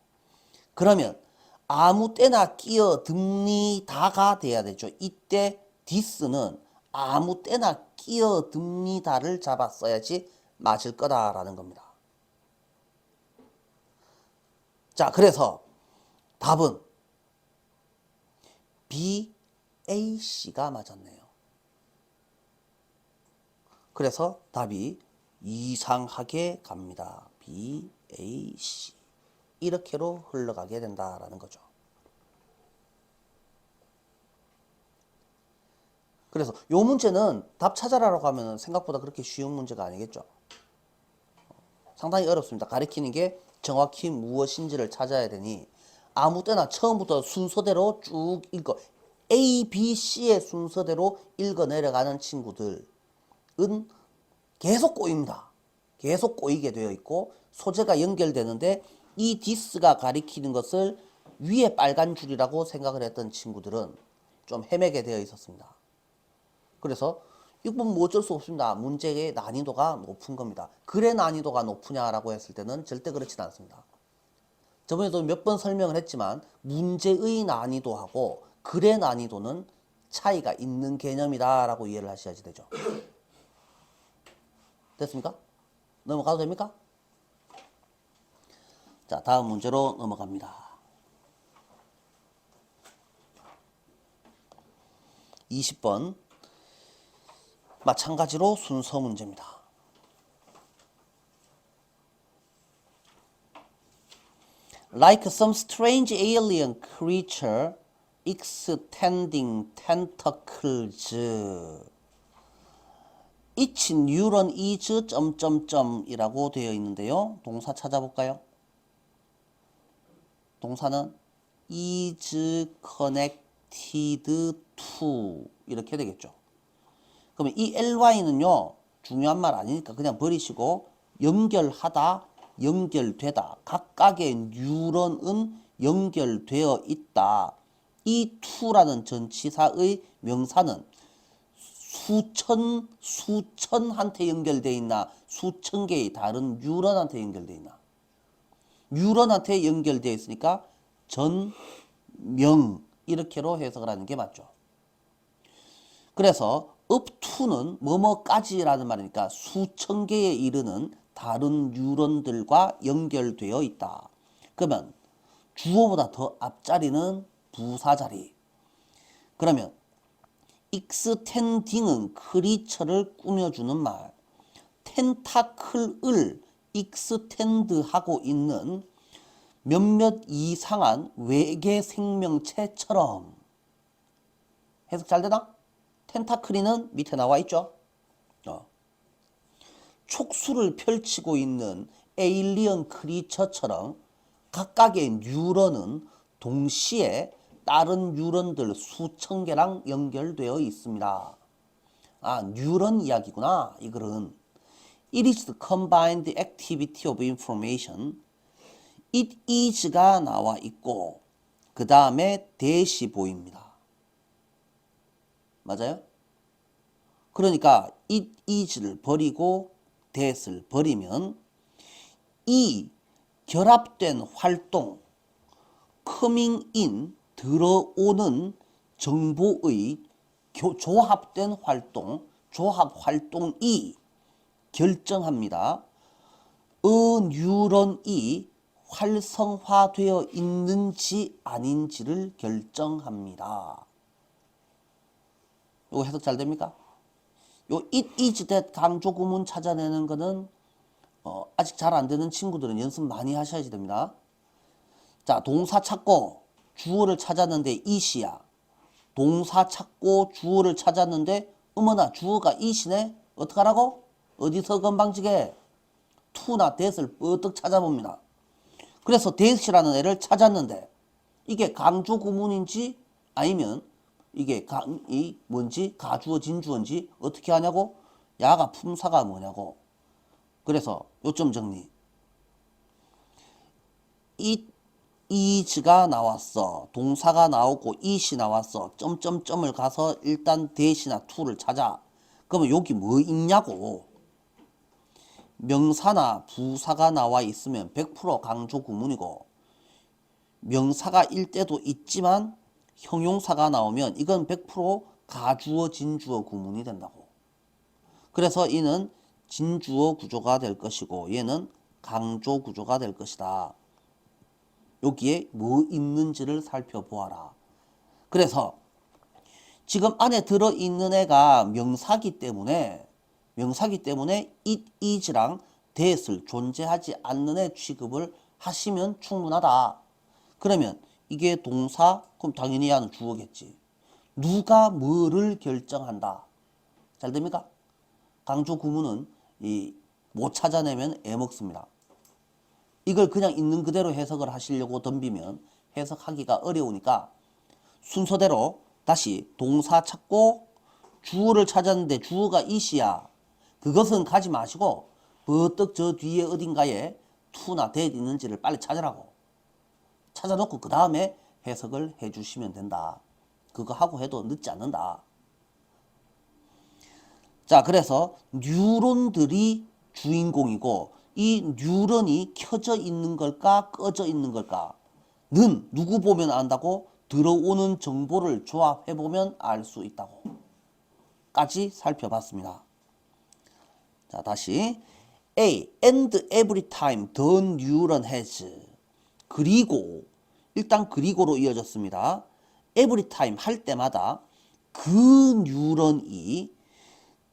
그러면 아무 때나 끼어듭니다가 돼야 되죠. 이때 this는 아무 때나 끼어듭니다를 잡았어야지 맞을 거다라는 겁니다. 자, 그래서 답은 B, A, C가 맞았네요. 그래서 답이 이상하게 갑니다. B, A, C. 이렇게로 흘러가게 된다라는 거죠. 그래서 이 문제는 답 찾아라라고 하면 생각보다 그렇게 쉬운 문제가 아니겠죠. 상당히 어렵습니다. 가리키는 게 정확히 무엇인지를 찾아야 되니 아무 때나 처음부터 순서대로 쭉 읽어 A, B, C의 순서대로 읽어 내려가는 친구들은 계속 꼬입니다. 계속 꼬이게 되어 있고 소재가 연결되는데 이 this가 가리키는 것을 위에 빨간 줄이라고 생각을 했던 친구들은 좀 헤매게 되어 있었습니다. 그래서 이건 뭐 어쩔 수 없습니다. 문제의 난이도가 높은 겁니다. 글의 난이도가 높으냐라고 했을 때는 절대 그렇진 않습니다. 저번에도 몇 번 설명을 했지만 문제의 난이도하고 글의 난이도는 차이가 있는 개념이다라고 이해를 하셔야지 되죠. 됐습니까? 넘어가도 됩니까? 자, 다음 문제로 넘어갑니다. 20번 마찬가지로 순서 문제입니다. Like some strange alien creature extending tentacles. Each neuron is 점점점이라고 되어 있는데요. 동사 찾아볼까요? 동사는 is connected to 이렇게 되겠죠. 그러면 이 ly는요 중요한 말 아니니까 그냥 버리시고 연결하다, 연결되다, 각각의 뉴런은 연결되어 있다. 이 to라는 전치사의 명사는 수천한테 연결되어 있나, 수천 개의 다른 뉴런한테 연결되어 있나. 뉴런한테 연결되어 있으니까 전명 이렇게로 해석을 하는 게 맞죠. 그래서 up to는 뭐뭐까지라는 말이니까 수천 개에 이르는 다른 뉴런들과 연결되어 있다. 그러면 주어보다 더 앞자리는 부사자리. 그러면 extending은 크리처를 꾸며주는 말. 텐타클을 extend하고 있는 몇몇 이상한 외계 생명체처럼. 해석 잘 되나? 텐타클이는 밑에 나와 있죠. 촉수를 펼치고 있는 에일리언 크리처처럼 각각의 뉴런은 동시에 다른 뉴런들 수천 개랑 연결되어 있습니다. 아, 뉴런 이야기구나. 이글은 It is the combined activity of information. It is가 나와 있고 그 다음에 that이 보입니다. 맞아요? 그러니까 it is를 버리고 that을 버리면 이 결합된 활동, coming in, 들어오는 정보의 조합된 활동, 조합 활동이 결정합니다. 뉴런이 활성화되어 있는지 아닌지를 결정합니다. 이거 해석 잘 됩니까? 요 it is that 강조 구문 찾아내는 거는 아직 잘 안 되는 친구들은 연습 많이 하셔야 됩니다. 자, 동사 찾고 주어를 찾았는데 it이야. 동사 찾고 주어를 찾았는데 어머나 주어가 it이네. 어떡하라고? 어디서 건방지게? to나 that을 뻗뜩 찾아봅니다. 그래서 that이라는 애를 찾았는데 이게 강조 구문인지 아니면 이게 뭔지 가주어 진주어인지 어떻게 하냐고? 야가 품사가 뭐냐고. 그래서 요점 정리. it is가 나왔어. 동사가 나오고 it이 나왔어. 점점점을 가서 일단 that이나 to를 찾아. 그러면 여기 뭐 있냐고. 명사나 부사가 나와 있으면 100% 강조 구문이고 명사가 일 때도 있지만 형용사가 나오면 이건 100% 가주어 진주어 구문이 된다고. 그래서 이는 진주어 구조가 될 것이고 얘는 강조 구조가 될 것이다. 여기에 뭐 있는지를 살펴보아라. 그래서 지금 안에 들어있는 애가 명사기 때문에 it is랑 that을 존재하지 않는 애 취급을 하시면 충분하다. 그러면 이게 동사? 그럼 당연히 야는 주어겠지. 누가 뭐를 결정한다. 잘 됩니까? 강조 구문은 못 찾아내면 애먹습니다. 이걸 그냥 있는 그대로 해석을 하시려고 덤비면 해석하기가 어려우니까 순서대로 다시 동사 찾고 주어를 찾았는데 주어가 it이야. 그것은 가지 마시고 버뜩 저 뒤에 어딘가에 to나 that 있는지를 빨리 찾으라고. 찾아놓고 그 다음에 해석을 해주시면 된다. 그거 하고 해도 늦지 않는다. 자, 그래서 뉴런들이 주인공이고 이 뉴런이 켜져 있는 걸까 꺼져 있는 걸까 는 누구 보면 안다고? 들어오는 정보를 조합해보면 알 수 있다고 까지 살펴봤습니다. 자, 다시 A. And every time the neuron has. 그리고 일단 그리고로 이어졌습니다. every time 할 때마다 그 뉴런이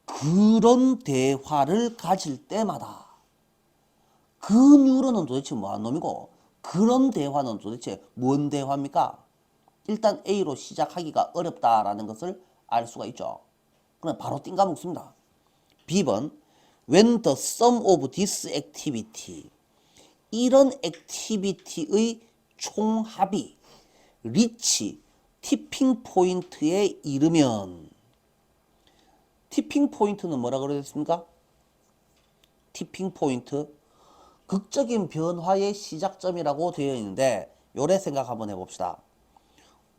그런 대화를 가질 때마다 그 뉴런은 도대체 뭐한 놈이고 그런 대화는 도대체 뭔 대화입니까? 일단 A로 시작하기가 어렵다라는 것을 알 수가 있죠. 그럼 바로 띵가 먹습니다. B번 When the sum of this activity 이런 액티비티의 총합이 reach 티핑 포인트에 이르면 티핑 포인트는 뭐라 그랬습니까? 티핑 포인트 극적인 변화의 시작점이라고 되어 있는데 요래 생각 한번 해봅시다.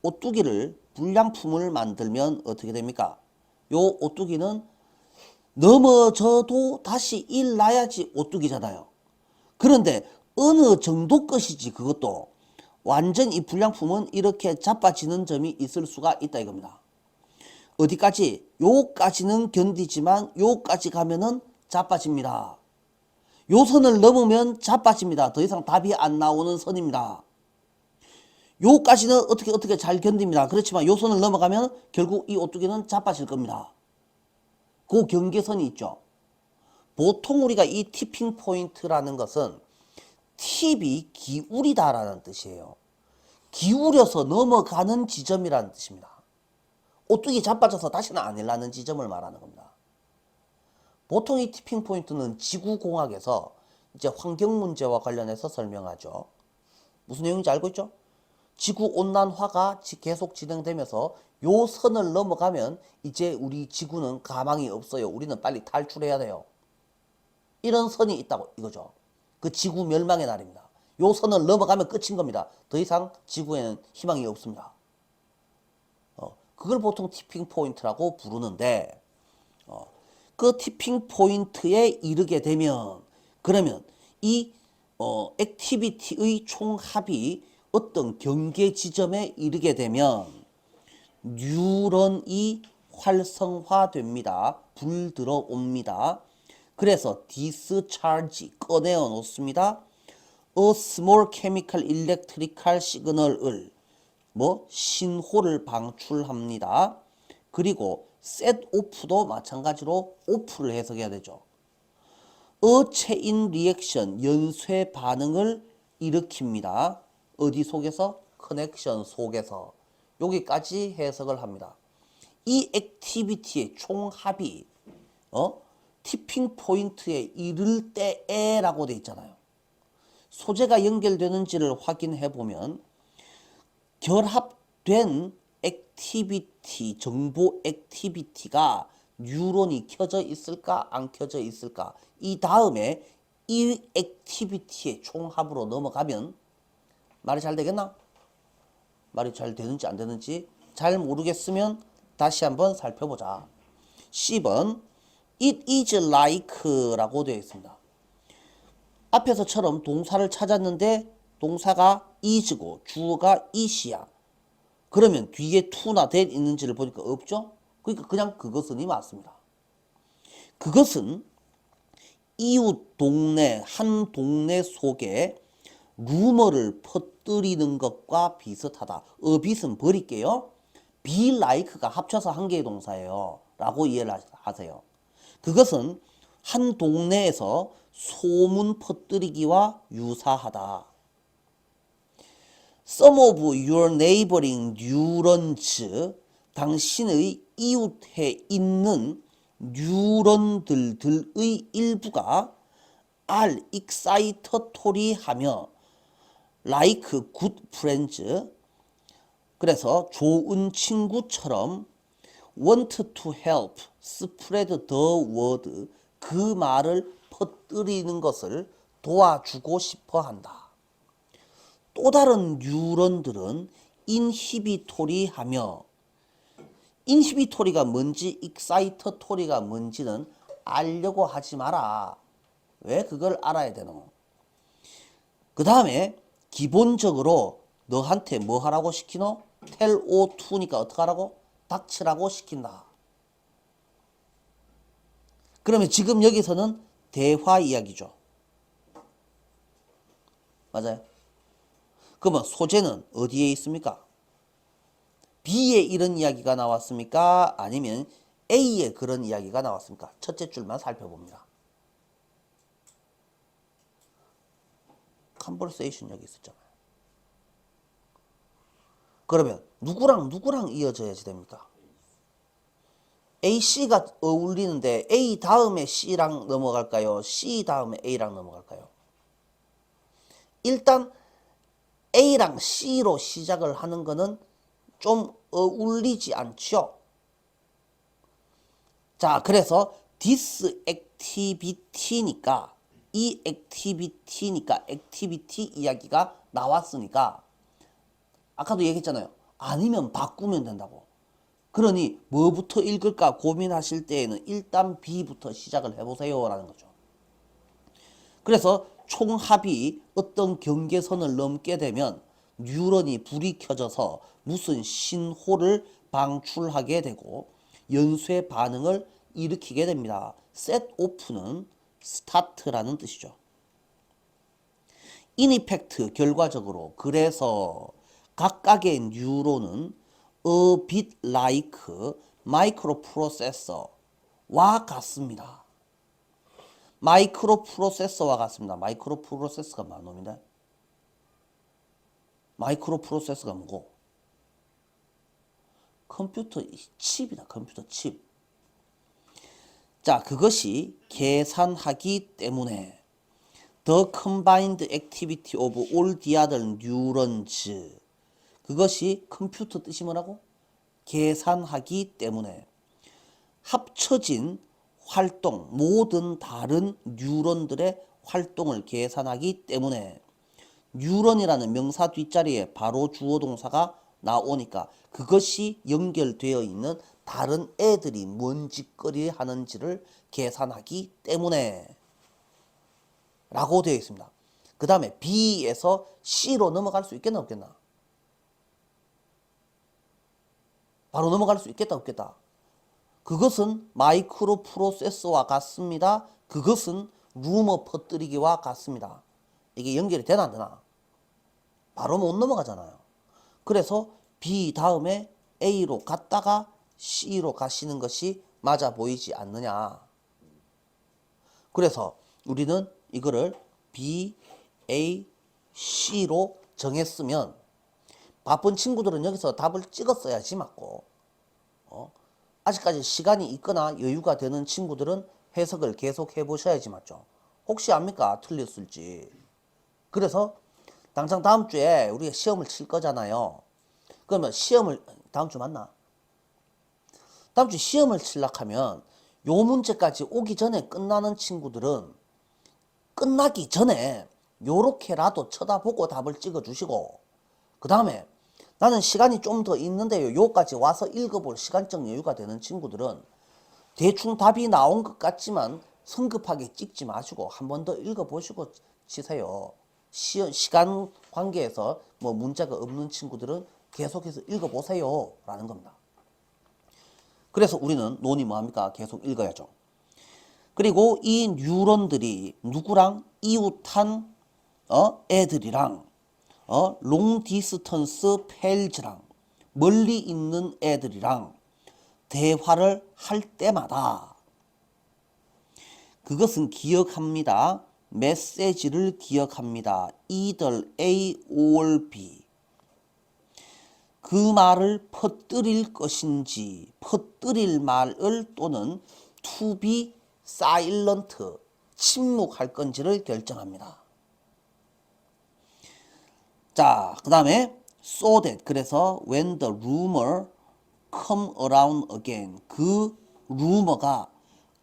오뚜기를 불량품을 만들면 어떻게 됩니까? 요 오뚜기는 넘어져도 다시 일나야지 오뚜기잖아요. 그런데 어느 정도 것이지 그것도 완전 이 불량품은 이렇게 자빠지는 점이 있을 수가 있다 이겁니다. 어디까지? 요까지는 견디지만 요까지 가면은 자빠집니다. 요 선을 넘으면 자빠집니다. 더 이상 답이 안 나오는 선입니다. 요까지는 어떻게 잘 견딥니다. 그렇지만 요 선을 넘어가면 결국 이 오뚜기는 자빠질 겁니다. 그 경계선이 있죠. 보통 우리가 이 티핑 포인트라는 것은 팁이 기울이다라는 뜻이에요. 기울여서 넘어가는 지점이라는 뜻입니다. 오뚜기 자빠져서 다시는 안 일어나는 지점을 말하는 겁니다. 보통 이 티핑 포인트는 지구공학에서 이제 환경 문제와 관련해서 설명하죠. 무슨 내용인지 알고 있죠? 지구 온난화가 계속 진행되면서 요 선을 넘어가면 이제 우리 지구는 가망이 없어요. 우리는 빨리 탈출해야 돼요. 이런 선이 있다고 이거죠. 그 지구 멸망의 날입니다. 요 선을 넘어가면 끝인 겁니다. 더 이상 지구에는 희망이 없습니다. 그걸 보통 티핑 포인트라고 부르는데 그 티핑 포인트에 이르게 되면 그러면 이 액티비티의 총합이 어떤 경계 지점에 이르게 되면 뉴런이 활성화됩니다. 불 들어옵니다. 그래서 discharge 꺼내어 놓습니다. A small chemical electrical signal을 신호를 방출합니다. 그리고 set off도 마찬가지로 off를 해석해야 되죠. A chain reaction 연쇄 반응을 일으킵니다. 어디 속에서? 커넥션 속에서. 여기까지 해석을 합니다. 이 액티비티의 총합이 티핑 포인트에 이를 때에라고 돼 있잖아요. 소재가 연결되는지를 확인해 보면 결합된 액티비티, 정보 액티비티가 뉴런이 켜져 있을까 안 켜져 있을까 이 다음에 이 액티비티의 총합으로 넘어가면 말이 잘 되겠나? 말이 잘 되는지 안 되는지 잘 모르겠으면 다시 한번 살펴보자. 10번 It is like 라고 되어 있습니다. 앞에서처럼 동사를 찾았는데 동사가 is고 주어가 it이야. 그러면 뒤에 to나 that 있는지를 보니까 없죠? 그러니까 그냥 그것은이 맞습니다. 그것은 이웃 동네, 한 동네 속에 루머를 퍼뜨리는 것과 비슷하다. 어빗은 버릴게요. be like가 합쳐서 한 개의 동사예요. 라고 이해를 하세요. 그것은 한 동네에서 소문 퍼뜨리기와 유사하다. Some of your neighboring neurons, 당신의 이웃에 있는 뉴런들의 일부가 are excitatory 하며 like good friends, 그래서 좋은 친구처럼 want to help spread the word, 그 말을 퍼뜨리는 것을 도와주고 싶어 한다. 또 다른 뉴런들은 인히비토리 하며, 인히비토리가 뭔지 익사이터토리가 뭔지는 알려고 하지 마라. 왜 그걸 알아야 되노? 그 다음에 기본적으로 너한테 뭐 하라고 시키노? tell O2니까 어떡하라고? 닥치라고 시킨다. 그러면 지금 여기서는 대화 이야기죠. 맞아요? 그러면 소재는 어디에 있습니까? B에 이런 이야기가 나왔습니까? 아니면 A에 그런 이야기가 나왔습니까? 첫째 줄만 살펴봅니다. conversation 여기 있었잖아요. 그러면 누구랑 누구랑 이어져야지 됩니까? A, C가 어울리는데 A 다음에 C랑 넘어갈까요? C 다음에 A랑 넘어갈까요? 일단 A랑 C로 시작을 하는 거는 좀 어울리지 않죠? 자, 그래서 this activity니까 이 activity니까 activity 이야기가 나왔으니까 아까도 얘기했잖아요. 아니면 바꾸면 된다고. 그러니 뭐부터 읽을까 고민하실 때에는 일단 B부터 시작을 해보세요 라는 거죠. 그래서 총합이 어떤 경계선을 넘게 되면 뉴런이 불이 켜져서 무슨 신호를 방출하게 되고 연쇄 반응을 일으키게 됩니다. set off는 start라는 뜻이죠. in effect 결과적으로 그래서 각각의 뉴런은 a bit like microprocessor와 같습니다. 마이크로프로세서와 같습니다. 마이크로프로세서가 뭐한 놈인데? 마이크로프로세서가 뭐고? 컴퓨터 칩이다. 컴퓨터 칩. 자, 그것이 계산하기 때문에 The combined activity of all the other neurons 그것이 컴퓨터 뜻이 뭐라고? 계산하기 때문에 합쳐진 활동, 모든 다른 뉴런들의 활동을 계산하기 때문에 뉴런이라는 명사 뒷자리에 바로 주어 동사가 나오니까 그것이 연결되어 있는 다른 애들이 뭔 짓거리 하는지를 계산하기 때문에 라고 되어 있습니다. 그 다음에 B에서 C로 넘어갈 수 있겠나 없겠나? 바로 넘어갈 수 있겠다 없겠다? 그것은 마이크로 프로세서와 같습니다. 그것은 루머 퍼뜨리기와 같습니다. 이게 연결이 되나 안 되나? 바로 못 넘어가잖아요. 그래서 B 다음에 A로 갔다가 C로 가시는 것이 맞아 보이지 않느냐. 그래서 우리는 이거를 B, A, C로 정했으면 바쁜 친구들은 여기서 답을 찍었어야지 맞고 아직까지 시간이 있거나 여유가 되는 친구들은 해석을 계속 해보셔야지 맞죠. 혹시 압니까? 틀렸을지. 그래서 당장 다음 주에 우리가 시험을 칠 거잖아요. 그러면 시험을 다음 주 맞나? 다음 주 시험을 치려고 하면 요 문제까지 오기 전에 끝나는 친구들은 끝나기 전에 요렇게라도 쳐다보고 답을 찍어주시고 그 다음에 나는 시간이 좀 더 있는데요. 요까지 와서 읽어볼 시간적 여유가 되는 친구들은 대충 답이 나온 것 같지만 성급하게 찍지 마시고 한 번 더 읽어보시고 치세요. 시간 관계에서 뭐 문제가 없는 친구들은 계속해서 읽어보세요 라는 겁니다. 그래서 우리는 논이 뭐합니까? 계속 읽어야죠. 그리고 이 뉴런들이 누구랑 이웃한 애들이랑 롱 디스턴스 펠즈랑 멀리 있는 애들이랑 대화를 할 때마다 그것은 기억합니다. 메시지를 기억합니다. either A or B. 그 말을 퍼뜨릴 것인지 퍼뜨릴 말을 또는 to be silent 침묵할 건지를 결정합니다. 자, 그 다음에 so that 그래서 when the rumor come around again 그 루머가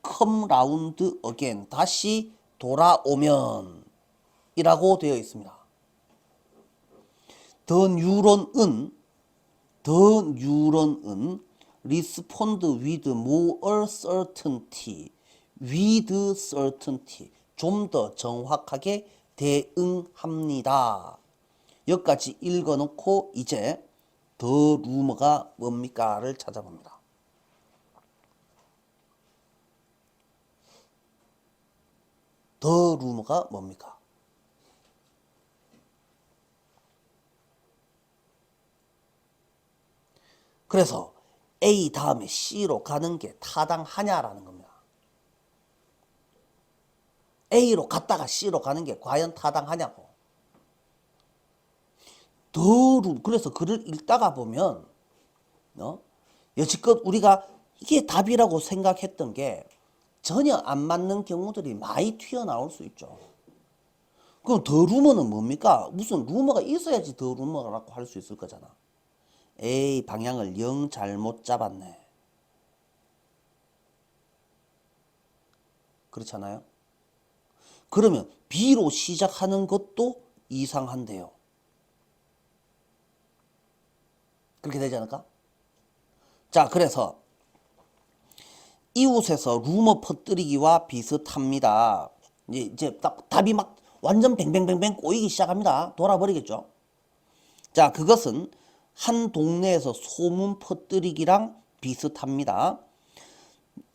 come round again 다시 돌아오면 이라고 되어 있습니다. The neuron은 respond with more certainty 좀 더 정확하게 대응합니다. 여기까지 읽어놓고 이제 더 루머가 뭡니까를 찾아봅니다. 더 루머가 뭡니까? 그래서 A 다음에 C로 가는 게 타당하냐라는 겁니다. A로 갔다가 C로 가는 게 과연 타당하냐고. 그래서 글을 읽다가 보면 여지껏 우리가 이게 답이라고 생각했던 게 전혀 안 맞는 경우들이 많이 튀어나올 수 있죠. 그럼 더 루머는 뭡니까? 무슨 루머가 있어야지 더 루머라고 할 수 있을 거잖아. 에이, 방향을 영 잘못 잡았네. 그렇잖아요. 그러면 B로 시작하는 것도 이상한데요. 그렇게 되지 않을까? 자, 그래서 이웃에서 루머 퍼뜨리기와 비슷합니다. 이제 딱 답이 막 완전 뱅뱅뱅뱅 꼬이기 시작합니다. 돌아버리겠죠. 자, 그것은 한 동네에서 소문 퍼뜨리기랑 비슷합니다.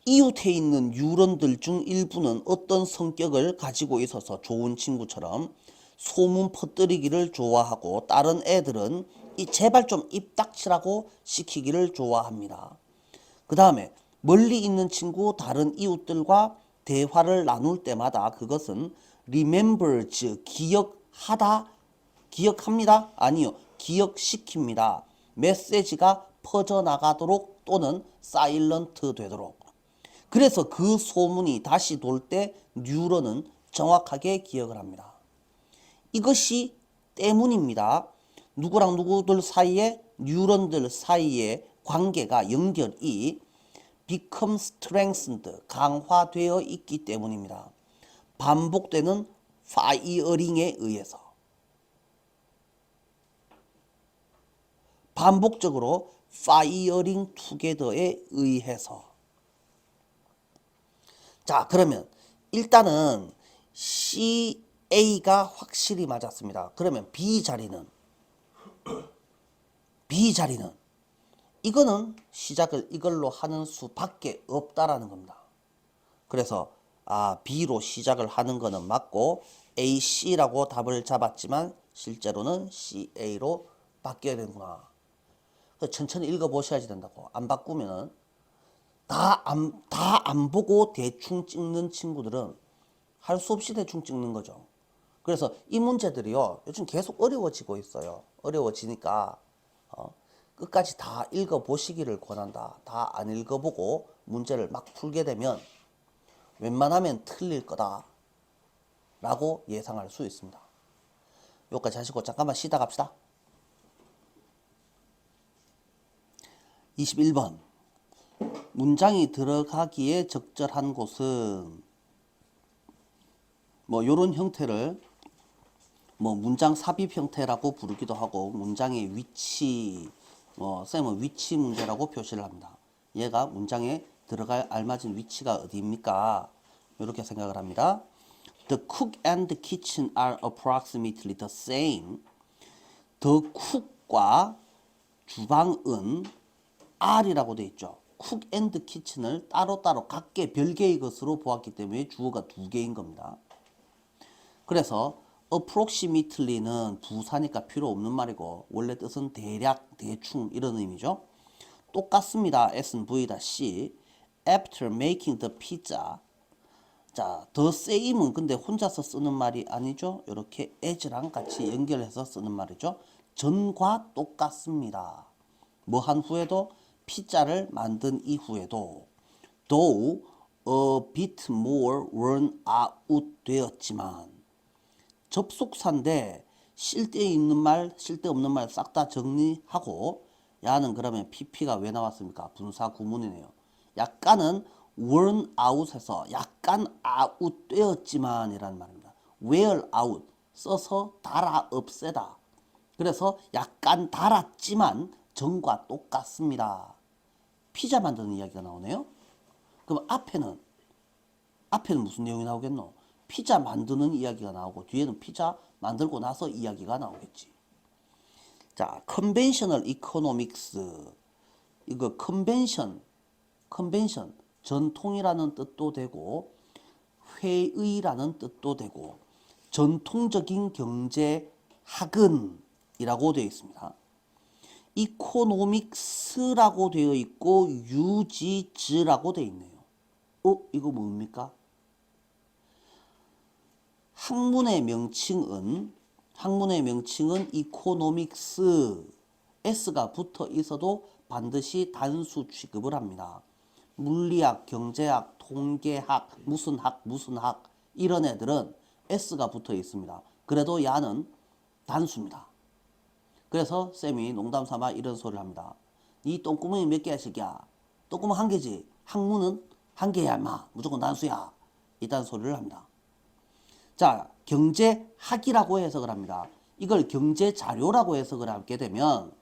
이웃에 있는 뉴런들 중 일부는 어떤 성격을 가지고 있어서 좋은 친구처럼 소문 퍼뜨리기를 좋아하고 다른 애들은 제발 좀 입 닥치라고 시키기를 좋아합니다. 그 다음에 멀리 있는 친구 다른 이웃들과 대화를 나눌 때마다 그것은 remembers 기억합니다? 아니요. 기억시킵니다. 메시지가 퍼져나가도록 또는 사일런트 되도록. 그래서 그 소문이 다시 돌 때 뉴런은 정확하게 기억을 합니다. 이것이 때문입니다. 누구랑 누구들 사이에 뉴런들 사이의 관계가 연결이 become strengthened 강화되어 있기 때문입니다. 반복되는 파이어링에 의해서 반복적으로 파이어링 투게더에 의해서. 자, 그러면 일단은 CA가 확실히 맞았습니다. 그러면 B 자리는 이거는 시작을 이걸로 하는 수밖에 없다라는 겁니다. 그래서 B로 시작을 하는 거는 맞고 AC라고 답을 잡았지만 실제로는 CA로 바뀌어야 되는구나. 천천히 읽어보셔야지 된다고. 안 바꾸면은 다 안 보고 대충 찍는 친구들은 할 수 없이 대충 찍는 거죠. 그래서 이 문제들이요, 요즘 계속 어려워지고 있어요. 어려워지니까 끝까지 다 읽어보시기를 권한다. 다 안 읽어보고 문제를 막 풀게 되면 웬만하면 틀릴 거다 라고 예상할 수 있습니다. 여기까지 하시고 잠깐만 쉬다 갑시다. 21번 문장이 들어가기에 적절한 곳은 요런 형태를 문장 삽입 형태라고 부르기도 하고 문장의 위치, 쌤은 위치 문제라고 표시를 합니다. 얘가 문장에 들어갈 알맞은 위치가 어디입니까? 이렇게 생각을 합니다. The cook and the kitchen are approximately the same. The cook과 주방은 are이라고 되어 있죠. cook and kitchen을 따로따로 각계 별개의 것으로 보았기 때문에 주어가 두 개인 겁니다. 그래서 approximately는 부사니까 필요 없는 말이고 원래 뜻은 대략, 대충 이런 의미죠. 똑같습니다. S는 V다 C. After making the pizza. 자, the same은 근데 혼자서 쓰는 말이 아니죠. 이렇게 as랑 같이 연결해서 쓰는 말이죠. 전과 똑같습니다. 뭐 한 후에도 피자를 만든 이후에도 though a bit more worn out 되었지만 접속사인데 쓸데 있는 말, 쓸데 없는 말 싹 다 정리하고 야는 그러면 PP가 왜 나왔습니까? 분사 구문이네요. 약간은 worn out에서 약간 out 되었지만 이라는 말입니다. wear out 써서 달아 없애다. 그래서 약간 달았지만 전과 똑같습니다. 피자 만드는 이야기가 나오네요. 그럼 앞에는 무슨 내용이 나오겠노? 피자 만드는 이야기가 나오고 뒤에는 피자 만들고 나서 이야기가 나오겠지. 자, 컨벤셔널 이코노믹스. 이거 컨벤션, 전통이라는 뜻도 되고 회의라는 뜻도 되고 전통적인 경제학은이라고 되어 있습니다. 이코노믹스라고 되어 있고 유지즈라고 되어 있네요. 이거 뭡니까? 학문의 명칭은 이코노믹스, S가 붙어 있어도 반드시 단수 취급을 합니다. 물리학, 경제학, 통계학, 무슨 학 이런 애들은 S가 붙어 있습니다. 그래도 야는 단수입니다. 그래서 쌤이 농담 삼아 이런 소리를 합니다. 이 똥구멍이 몇 개야 새끼야? 똥구멍 한 개지. 학문은 한 개야 임마. 무조건 단수야. 이딴 소리를 합니다. 자, 경제학이라고 해석을 합니다. 이걸 경제자료라고 해석을 하게 되면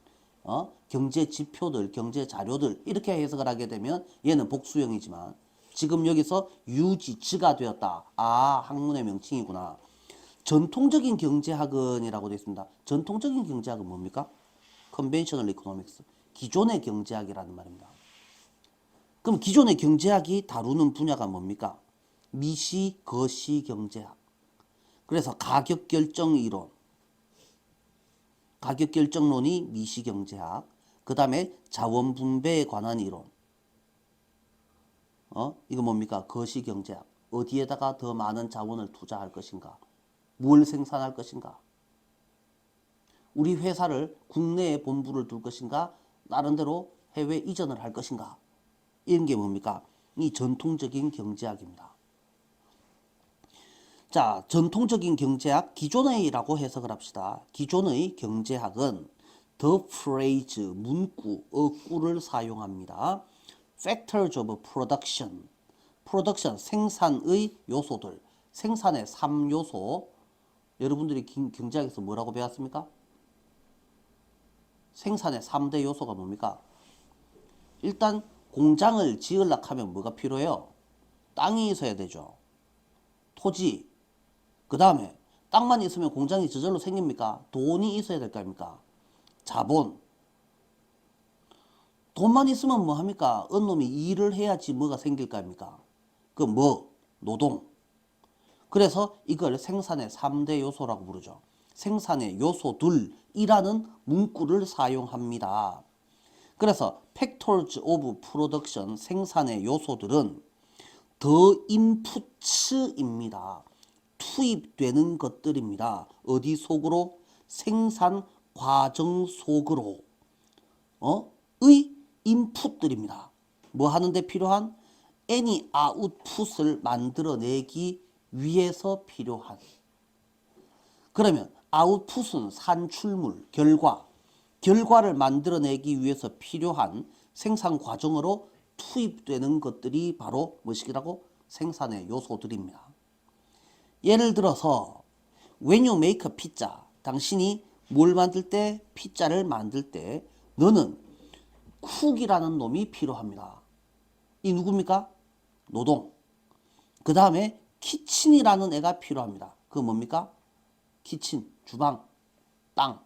경제 지표들, 경제 자료들 이렇게 해석을 하게 되면 얘는 복수형이지만 지금 여기서 유지츠가 되었다. 학문의 명칭이구나. 전통적인 경제학은이라고 되어 있습니다. 전통적인 경제학은 뭡니까? Conventional Economics. 기존의 경제학이라는 말입니다. 그럼 기존의 경제학이 다루는 분야가 뭡니까? 미시, 거시 경제학. 그래서 가격결정론이 미시경제학, 그 다음에 자원분배에 관한 이론. 이거 뭡니까? 거시경제학. 어디에다가 더 많은 자원을 투자할 것인가? 뭘 생산할 것인가? 우리 회사를 국내에 본부를 둘 것인가? 나름대로 해외 이전을 할 것인가? 이런 게 뭡니까? 이 전통적인 경제학입니다. 자, 전통적인 경제학, 기존의라고 해석을 합시다. 기존의 경제학은 the phrase, 문구, 어구를 사용합니다. factors of production, 생산의 요소들, 생산의 3요소. 여러분들이 경제학에서 뭐라고 배웠습니까? 생산의 3대 요소가 뭡니까? 일단 공장을 지으려고 하면 뭐가 필요해요? 땅이 있어야 되죠. 토지. 그 다음에 땅만 있으면 공장이 저절로 생깁니까? 돈이 있어야 될 거 아닙니까? 자본. 돈만 있으면 뭐 합니까? 어느 놈이 일을 해야지 뭐가 생길 거 아닙니까? 노동. 그래서 이걸 생산의 3대 요소라고 부르죠. 생산의 요소들이라는 문구를 사용합니다. 그래서 factors of production, 생산의 요소들은 the inputs입니다. 투입되는 것들입니다. 어디 속으로? 생산 과정 속으로 의 인풋들입니다. 뭐 하는데 필요한? any output을 만들어내기 위해서 필요한. 그러면 output은 산출물, 결과를 만들어내기 위해서 필요한 생산 과정으로 투입되는 것들이 바로 무엇이라고? 생산의 요소들입니다. 예를 들어서 when you make a pizza, 당신이 뭘 만들 때? 피자를 만들 때 너는 쿡이라는 놈이 필요합니다. 이 누굽니까? 노동. 그 다음에 키친이라는 애가 필요합니다. 그거 뭡니까? 키친, 주방, 땅.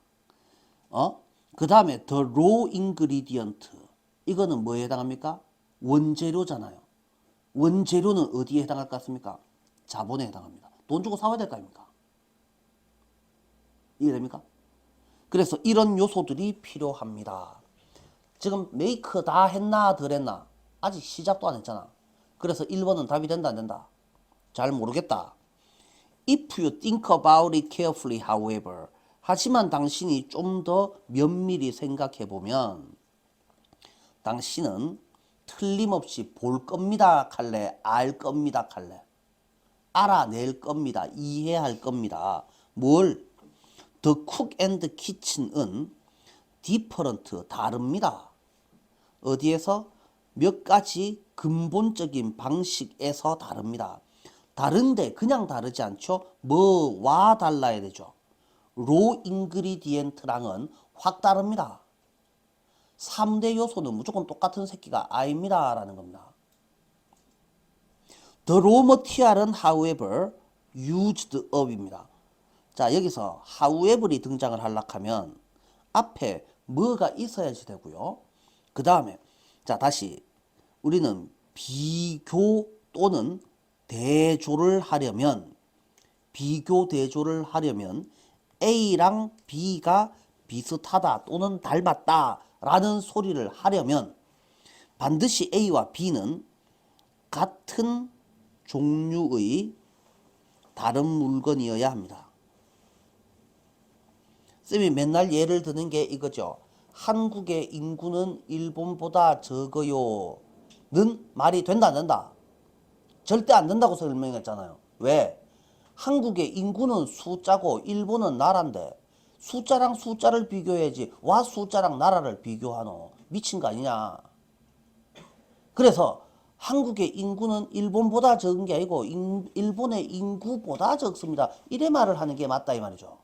그 다음에 the raw ingredient. 이거는 뭐에 해당합니까? 원재료잖아요. 원재료는 어디에 해당할 것 같습니까? 자본에 해당합니다. 돈 주고 사와야 될 거 아닙니까? 이해됩니까? 그래서 이런 요소들이 필요합니다. 지금 메이크 다 했나 덜 했나? 아직 시작도 안 했잖아. 그래서 1번은 답이 된다 안 된다? 잘 모르겠다. If you think about it carefully, however. 하지만 당신이 좀 더 면밀히 생각해 보면 당신은 틀림없이 볼 겁니다 칼래, 알 겁니다 칼래, 알아낼 겁니다, 이해할 겁니다. 뭘? The cook and the kitchen은 different, 다릅니다. 어디에서? 몇 가지 근본적인 방식에서 다릅니다. 다른데 그냥 다르지 않죠. 뭐와 달라야 되죠. raw ingredient랑은 확 다릅니다. 3대 요소는 무조건 똑같은 새끼가 아닙니다 라는 겁니다. The raw material은 however used up입니다. 자, 여기서 however이 등장을 하려고 하면 앞에 뭐가 있어야지 되고요. 그 다음에 자 다시 우리는 비교 또는 대조를 하려면 비교 대조를 하려면 A랑 B가 비슷하다 또는 닮았다 라는 소리를 하려면 반드시 A와 B는 같은 종류의 다른 물건이어야 합니다. 쌤이 맨날 예를 드는 게 이거죠. 한국의 인구는 일본보다 적어요. 는 말이 된다 안 된다? 절대 안 된다고 설명했잖아요. 왜? 한국의 인구는 숫자고 일본은 나라인데 숫자랑 숫자를 비교해야지 와 숫자랑 나라를 비교하노. 미친 거 아니냐. 그래서 한국의 인구는 일본보다 적은 게 아니고 일본의 인구보다 적습니다. 이래 말을 하는 게 맞다 이 말이죠.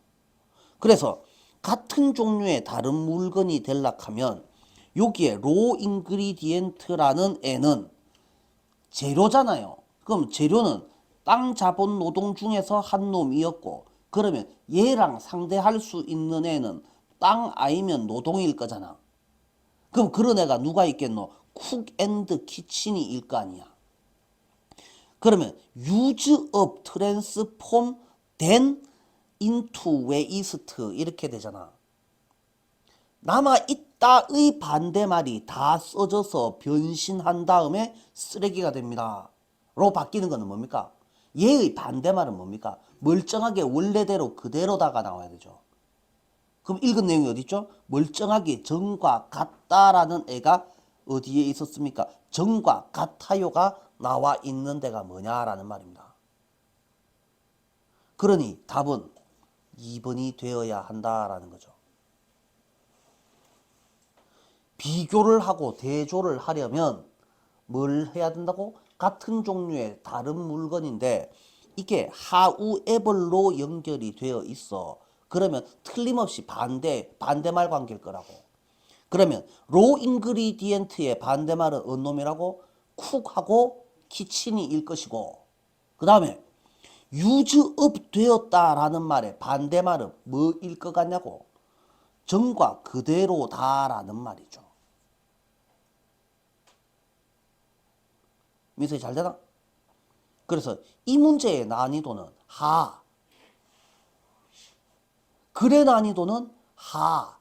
그래서 같은 종류의 다른 물건이 될락하면 여기에 로 인그리디엔트라는 애는 재료잖아요. 그럼 재료는 땅 자본 노동 중에서 한 놈이었고 그러면 얘랑 상대할 수 있는 애는 땅 아니면 노동일 거잖아. 그럼 그런 애가 누가 있겠노? 쿡 앤드 키친이 일 거 아니야. 그러면 use of transform then into waste 이렇게 되잖아. 남아있다의 반대말이 다 써져서 변신한 다음에 쓰레기가 됩니다. 로 바뀌는 것은 뭡니까? 얘의 반대말은 뭡니까? 멀쩡하게 원래대로 그대로다가 나와야 되죠. 그럼 읽은 내용이 어디 있죠? 멀쩡하게 정과 같다라는 애가 어디에 있었습니까? 정과 같아요가 나와 있는 데가 뭐냐라는 말입니다. 그러니 답은 2번이 되어야 한다라는 거죠. 비교를 하고 대조를 하려면 뭘 해야 된다고? 같은 종류의 다른 물건인데 이게 하우에버로 연결이 되어 있어. 그러면 틀림없이 반대말 관계일 거라고. 그러면 로 인그리디엔트의 반대말은 어느 놈이라고? 쿡하고 키친이 일 것이고 그 다음에 유즈업 되었다라는 말의 반대말은 뭐일 것 같냐고? 정과 그대로다라는 말이죠. 미석이 잘 되나? 그래서 이 문제의 난이도는 하, 글의 난이도는 하,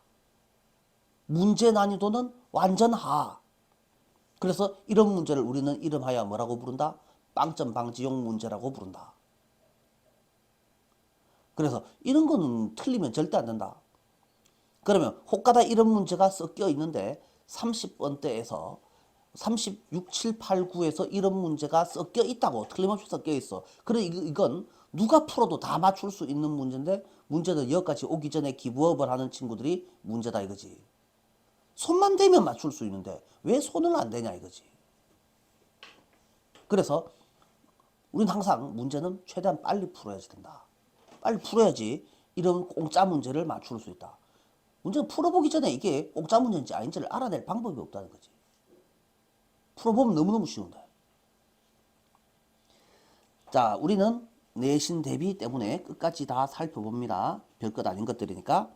문제 난이도는 완전 하. 그래서 이런 문제를 우리는 이름하여 뭐라고 부른다? 빵점 방지용 문제라고 부른다. 그래서 이런 거는 틀리면 절대 안 된다. 그러면 혹가다 이런 문제가 섞여 있는데 30번대에서 36, 7, 8, 9에서 이런 문제가 섞여 있다고 틀림없이 섞여 있어. 그래 이건 누가 풀어도 다 맞출 수 있는 문제인데 문제는 여기까지 오기 전에 기부업을 하는 친구들이 문제다 이거지. 손만 대면 맞출 수 있는데 왜 손을 안 대냐 이거지. 그래서 우리는 항상 문제는 최대한 빨리 풀어야지 된다. 빨리 풀어야지 이런 공짜 문제를 맞출 수 있다. 문제는 풀어보기 전에 이게 공짜 문제인지 아닌지를 알아낼 방법이 없다는 거지. 풀어보면 너무너무 쉬운데. 자, 우리는 내신 대비 때문에 끝까지 다 살펴봅니다. 별것 아닌 것들이니까.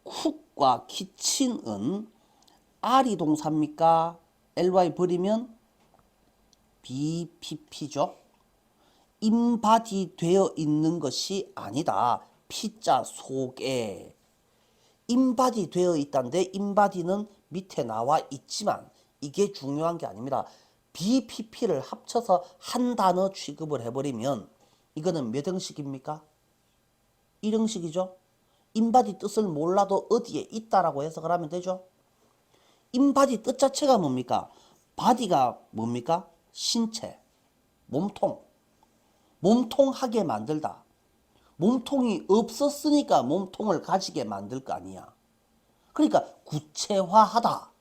쿡과 키친은 R이 동사입니까? ly 버리면 BPP죠. 인바디 되어 있는 것이 아니다. P자 속에 인바디 되어 있다는데 인바디는 밑에 나와 있지만 이게 중요한 게 아닙니다. BPP를 합쳐서 한 단어 취급을 해버리면 이거는 몇 형식입니까? 1형식이죠. 인바디 뜻을 몰라도 어디에 있다라고 해석을 하면 되죠. 인바디 뜻 자체가 뭡니까? 바디가 뭡니까? 신체, 몸통, 몸통하게 만들다. 몸통이 없었으니까 몸통을 가지게 만들 거 아니야. 그러니까 구체화하다,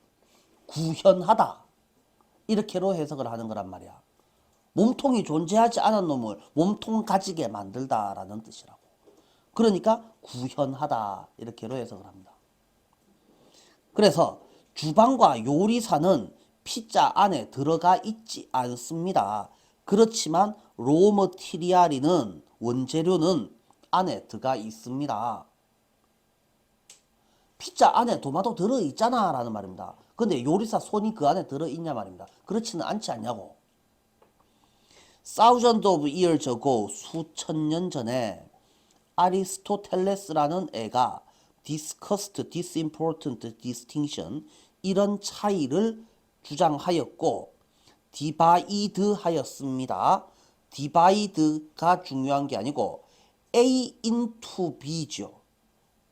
구현하다 이렇게로 해석을 하는 거란 말이야. 몸통이 존재하지 않은 놈을 몸통 가지게 만들다라는 뜻이라고. 그러니까 구현하다 이렇게로 해석을 합니다. 그래서 주방과 요리사는 피자 안에 들어가 있지 않습니다. 그렇지만 로머티리아리는 원재료는 안에 들어가 있습니다. 피자 안에 도마도 들어있잖아 라는 말입니다. 근데 요리사 손이 그 안에 들어있냐 말입니다. 그렇지는 않지 않냐고. Thousands of years ago, 수천 년 전에 아리스토텔레스라는 애가 discussed this important distinction, 이런 차이를 주장하였고 divide 하였습니다. divide가 중요한 게 아니고 A into B죠.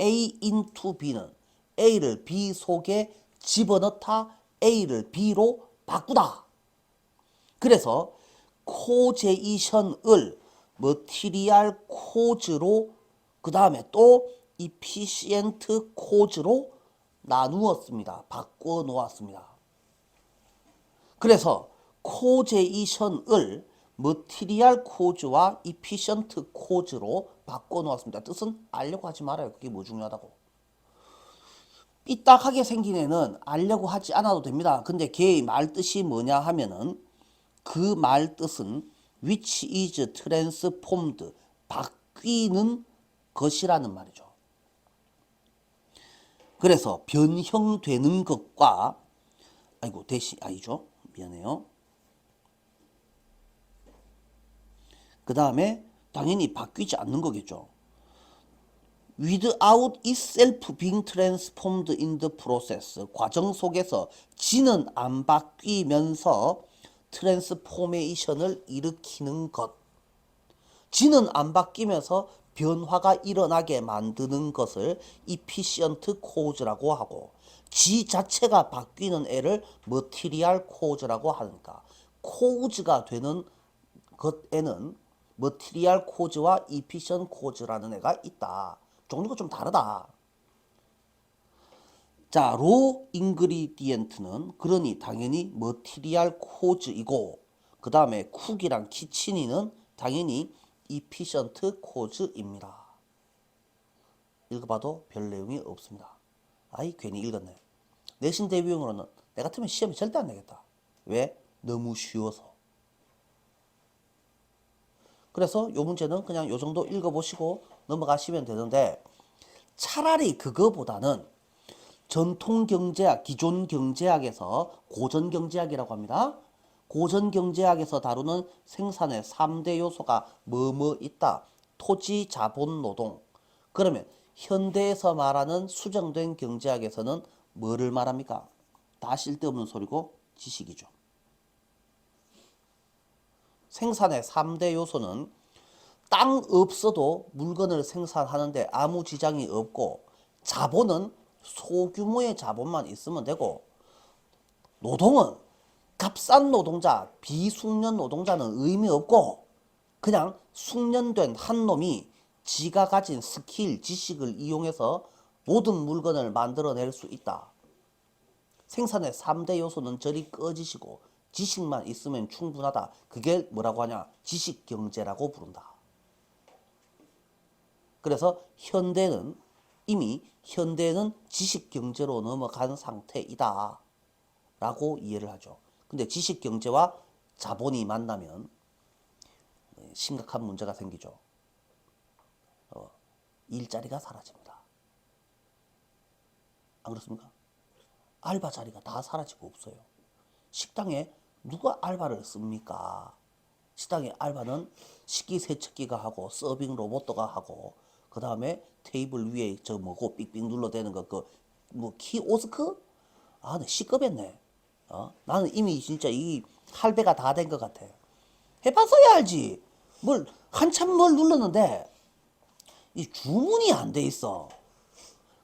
A into B는 A를 B 속에 집어넣다, A를 B로 바꾸다. 그래서 코제이션을 머티리얼 코즈로 그 다음에 또 이피시엔트 코즈로 나누었습니다. 바꿔 놓았습니다. 그래서 코제이션을 머티리얼 코즈와 이피션트 코즈로 바꿔 놓았습니다. 뜻은 알려고 하지 말아요. 그게 뭐 중요하다고. 삐딱하게 생긴 애는 알려고 하지 않아도 됩니다. 근데 걔의 말 뜻이 뭐냐 하면은 그 말 뜻은 which is transformed, 바뀌는 것이라는 말이죠. 그래서 변형되는 것과 대신 아니죠. 미안해요. 그 다음에 당연히 바뀌지 않는 거겠죠. without itself being transformed in the process, 과정 속에서 지는 안 바뀌면서 트랜스포메이션을 일으키는 것. 지는 안 바뀌면서 변화가 일어나게 만드는 것을 efficient cause라고 하고, 지 자체가 바뀌는 애를 material cause라고 하니까 cause가 되는 것에는 material cause와 efficient cause라는 애가 있다. 종류가 좀 다르다. 자, 로 인그리디엔트는 그러니 당연히 머티리얼 코즈이고, 그 다음에 쿡이랑 키친이는 당연히 이피션트 코즈입니다. 읽어봐도 별 내용이 없습니다. 아이 괜히 읽었네. 내신 대비용으로는 내 같으면 시험에 절대 안 내겠다. 왜? 너무 쉬워서. 그래서 요 문제는 그냥 요 정도 읽어보시고 넘어가시면 되는데, 차라리 그거보다는 전통 경제학, 기존 경제학에서 고전 경제학이라고 합니다. 고전 경제학에서 다루는 생산의 3대 요소가 뭐뭐 있다. 토지, 자본, 노동. 그러면 현대에서 말하는 수정된 경제학에서는 뭐를 말합니까? 다 쓸데없는 소리고 지식이죠. 생산의 3대 요소는 땅 없어도 물건을 생산하는데 아무 지장이 없고, 자본은 소규모의 자본만 있으면 되고, 노동은 값싼 노동자, 비숙련 노동자는 의미 없고, 그냥 숙련된 한 놈이 지가 가진 스킬, 지식을 이용해서 모든 물건을 만들어낼 수 있다. 생산의 3대 요소는 저리 꺼지시고 지식만 있으면 충분하다. 그게 뭐라고 하냐? 지식경제라고 부른다. 그래서 이미 현대는 지식경제로 넘어간 상태이다 라고 이해를 하죠. 근데 지식경제와 자본이 만나면 심각한 문제가 생기죠. 일자리가 사라집니다. 안 그렇습니까? 알바 자리가 다 사라지고 없어요. 식당에 누가 알바를 씁니까? 식당에 알바는 식기세척기가 하고 서빙 로봇도가 하고, 그 다음에 테이블 위에 저 뭐고 삑삑 눌러대는 거, 뭐 키오스크? 아, 네, 시급했네. 나는 이미 진짜 이 할배가 다 된 것 같아. 해봤어야 알지. 한참 뭘 눌렀는데 이 주문이 안 돼 있어.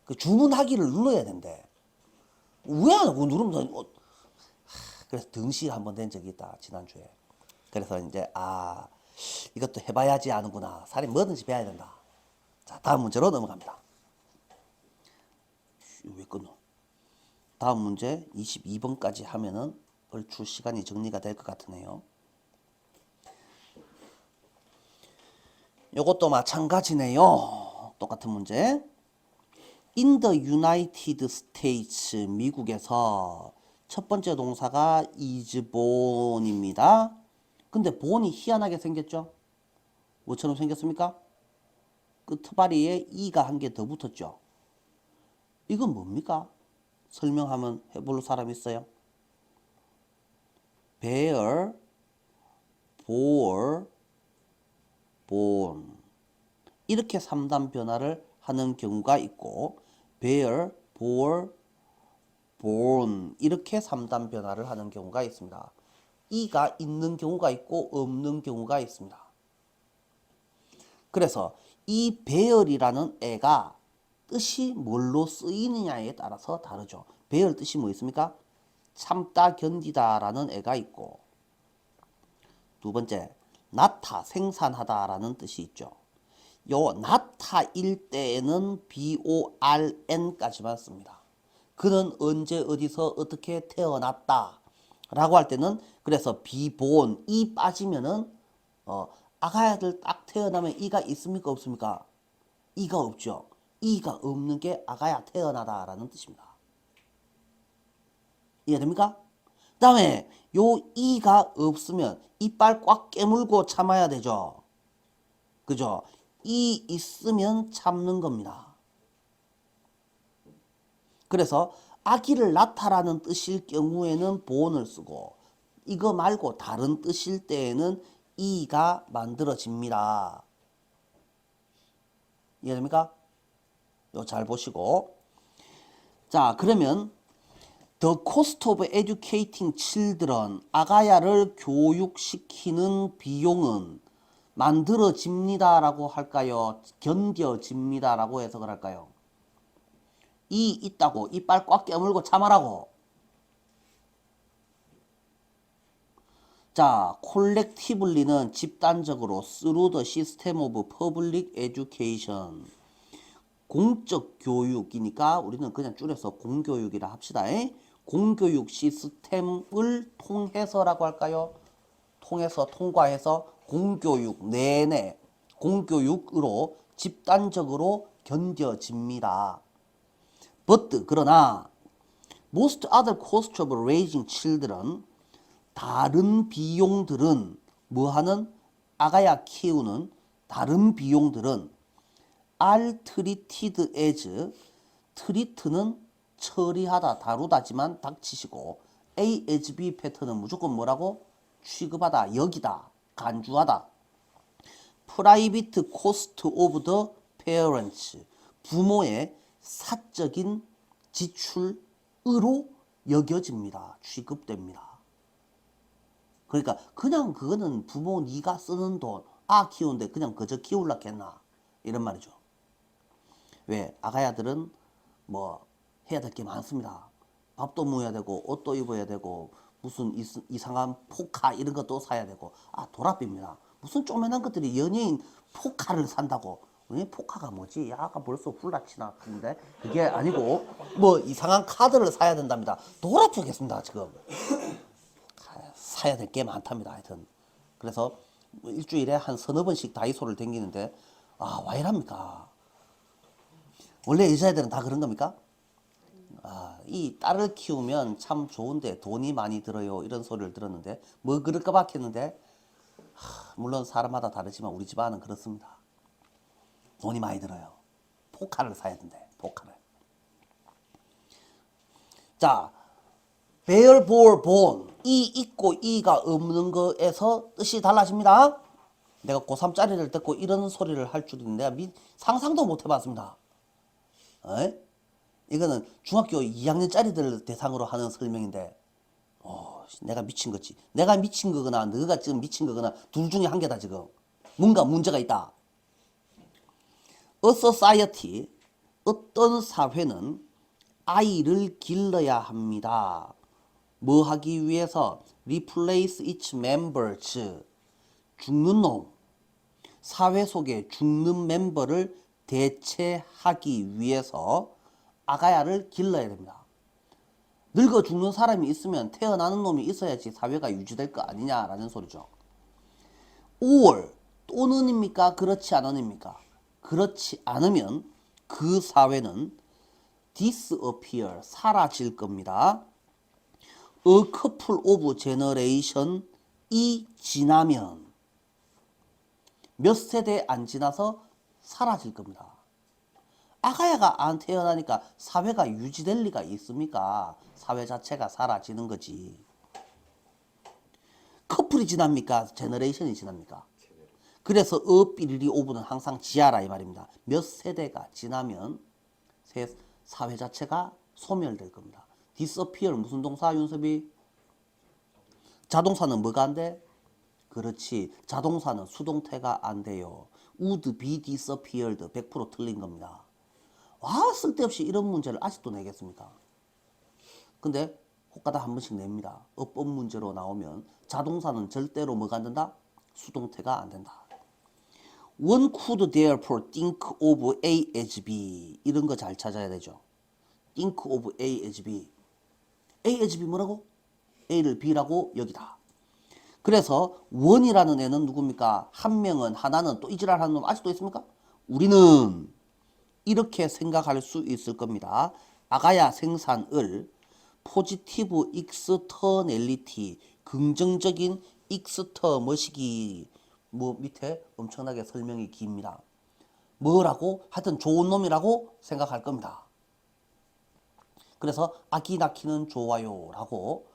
그 주문하기를 눌러야 된대. 왜 안 하고 누르면 그래서 등식 한번 된 적이 있다, 지난주에. 그래서 이제 이것도 해봐야지 아는구나. 사람이 뭐든지 배워야 된다. 자, 다음 문제로 넘어갑니다. 왜 끊어? 다음 문제 22번까지 하면은 얼추 시간이 정리가 될 것 같으네요. 요것도 마찬가지네요. 똑같은 문제. In the United States, 미국에서 첫 번째 동사가 is born입니다. 근데 born이 희한하게 생겼죠? 뭐처럼 생겼습니까? 끝바리에 e가 한 개 더 붙었죠. 이건 뭡니까? 설명하면 해볼 사람 있어요? bear, bore, born 이렇게 3단 변화를 하는 경우가 있고 bear, bore, born 이렇게 3단 변화를 하는 경우가 있습니다. 이가 있는 경우가 있고 없는 경우가 있습니다. 그래서 이 bear이라는 애가 뜻이 뭘로 쓰이느냐에 따라서 다르죠. bear 뜻이 뭐 있습니까? 참다, 견디다 라는 애가 있고 두 번째, 낳다, 생산하다 라는 뜻이 있죠. 요 낳다일 때에는 born까지만 씁니다. 그는 언제 어디서 어떻게 태어났다 라고 할 때는 그래서 be born 이 빠지면은 아가야들 딱 태어나면 이가 있습니까 없습니까? 이가 없죠. 이가 없는 게 아가야 태어나다 라는 뜻입니다. 이해됩니까? 그 다음에 요 이가 없으면 이빨 꽉 깨물고 참아야 되죠. 그죠? 이 있으면 참는 겁니다. 그래서 아기를 낳다라는 뜻일 경우에는 보온을 쓰고 이거 말고 다른 뜻일 때에는 이가 만들어집니다. 이해됩니까? 요 잘 보시고 자 그러면 The cost of educating children 아가야를 교육시키는 비용은 만들어집니다 라고 할까요? 견뎌집니다 라고 해석을 할까요? 이 있다고 이빨 꽉 깨물고 참아라고. 자, collectively는 집단적으로 through the system of public education 공적 교육이니까 우리는 그냥 줄여서 공교육이라 합시다. 공교육 시스템을 통해서라고 할까요? 통해서 통과해서 공교육 내내 공교육으로 집단적으로 견뎌집니다. But 그러나 most other costs of raising children 다른 비용들은 뭐하는 아가야 키우는 다른 비용들은 are treated as treat는 처리하다 다루다지만 닥치시고 A as B 패턴은 무조건 뭐라고? 취급하다 여기다 간주하다 private cost of the parents 부모의 사적인 지출으로 여겨집니다. 취급됩니다. 그러니까 그냥 그거는 부모 네가 쓰는 돈 키우는데 그냥 그저 키울라 했나 이런 말이죠. 왜? 아가야들은 뭐 해야 될 게 많습니다. 밥도 먹어야 되고 옷도 입어야 되고 무슨 이상한 포카 이런 것도 사야 되고 도라비입니다. 무슨 쪼매난 것들이 연예인 포카를 산다고. 포카가 뭐지? 아까 벌써 훌라치나 했는데 그게 아니고 뭐 이상한 카드를 사야 된답니다. 도라프겠습니다 지금. 사야 될 게 많답니다. 하여튼 그래서 일주일에 한 서너 번씩 다이소를 댕기는데 와 이랍니까? 원래 여자애들은 다 그런 겁니까? 이 딸을 키우면 참 좋은데 돈이 많이 들어요 이런 소리를 들었는데 뭐 그럴까 봐 했는데 물론 사람마다 다르지만 우리 집안은 그렇습니다. 돈이 많이 들어요. 포카를 사야 된대. 포카를. 자 bear, bore, born 이 있고 이가 없는 거에서 뜻이 달라집니다. 내가 고3짜리를 듣고 이런 소리를 할 줄은 내가 상상도 못 해봤습니다. 이거는 중학교 2학년짜리들 대상으로 하는 설명인데 내가 미친 거지. 내가 미친 거거나 너가 지금 미친 거거나 둘 중에 한 개다 지금. 뭔가 문제가 있다. A society 어떤 사회는 아이를 길러야 합니다. 뭐 하기 위해서? Replace its members 죽는 놈 사회 속에 죽는 멤버를 대체하기 위해서 아가야를 길러야 됩니다. 늙어 죽는 사람이 있으면 태어나는 놈이 있어야지 사회가 유지될 거 아니냐라는 소리죠. or 또는입니까? 그렇지 않은입니까? 그렇지 않으면 그 사회는 disappear 사라질 겁니다. A couple of generation이 지나면 몇 세대 안 지나서 사라질 겁니다. 아가야가 안 태어나니까 사회가 유지될 리가 있습니까? 사회 자체가 사라지는 거지. 커플이 지납니까? 제너레이션이 지납니까? 그래서 삐리리 오브는 항상 지하라 이 말입니다. 몇 세대가 지나면 사회 자체가 소멸될 겁니다. disappear 무슨 동사 윤섭이? 자동사는 뭐가 안 돼? 그렇지. 자동사는 수동태가 안 돼요. would be disappeared 100% 틀린 겁니다. 와 쓸데없이 이런 문제를 아직도 내겠습니까? 근데 혹가다 한 번씩 냅니다. 어법 문제로 나오면 자동사는 절대로 뭐가 안 된다? 수동태가 안 된다. One could therefore think of A as B. 이런 거 잘 찾아야 되죠. think of A as B. A as B 뭐라고? A를 B라고 여기다. 그래서 원이라는 애는 누굽니까? 한 명은 하나는 또 이지랄 하는 놈 아직도 있습니까? 우리는 이렇게 생각할 수 있을 겁니다. 아가야 생산을 포지티브 익스터널리티 긍정적인 익스터 뭐시기 뭐 밑에 엄청나게 설명이 깁니다. 뭐라고? 하여튼 좋은 놈이라고 생각할 겁니다. 그래서 아기 낳기는 좋아요 라고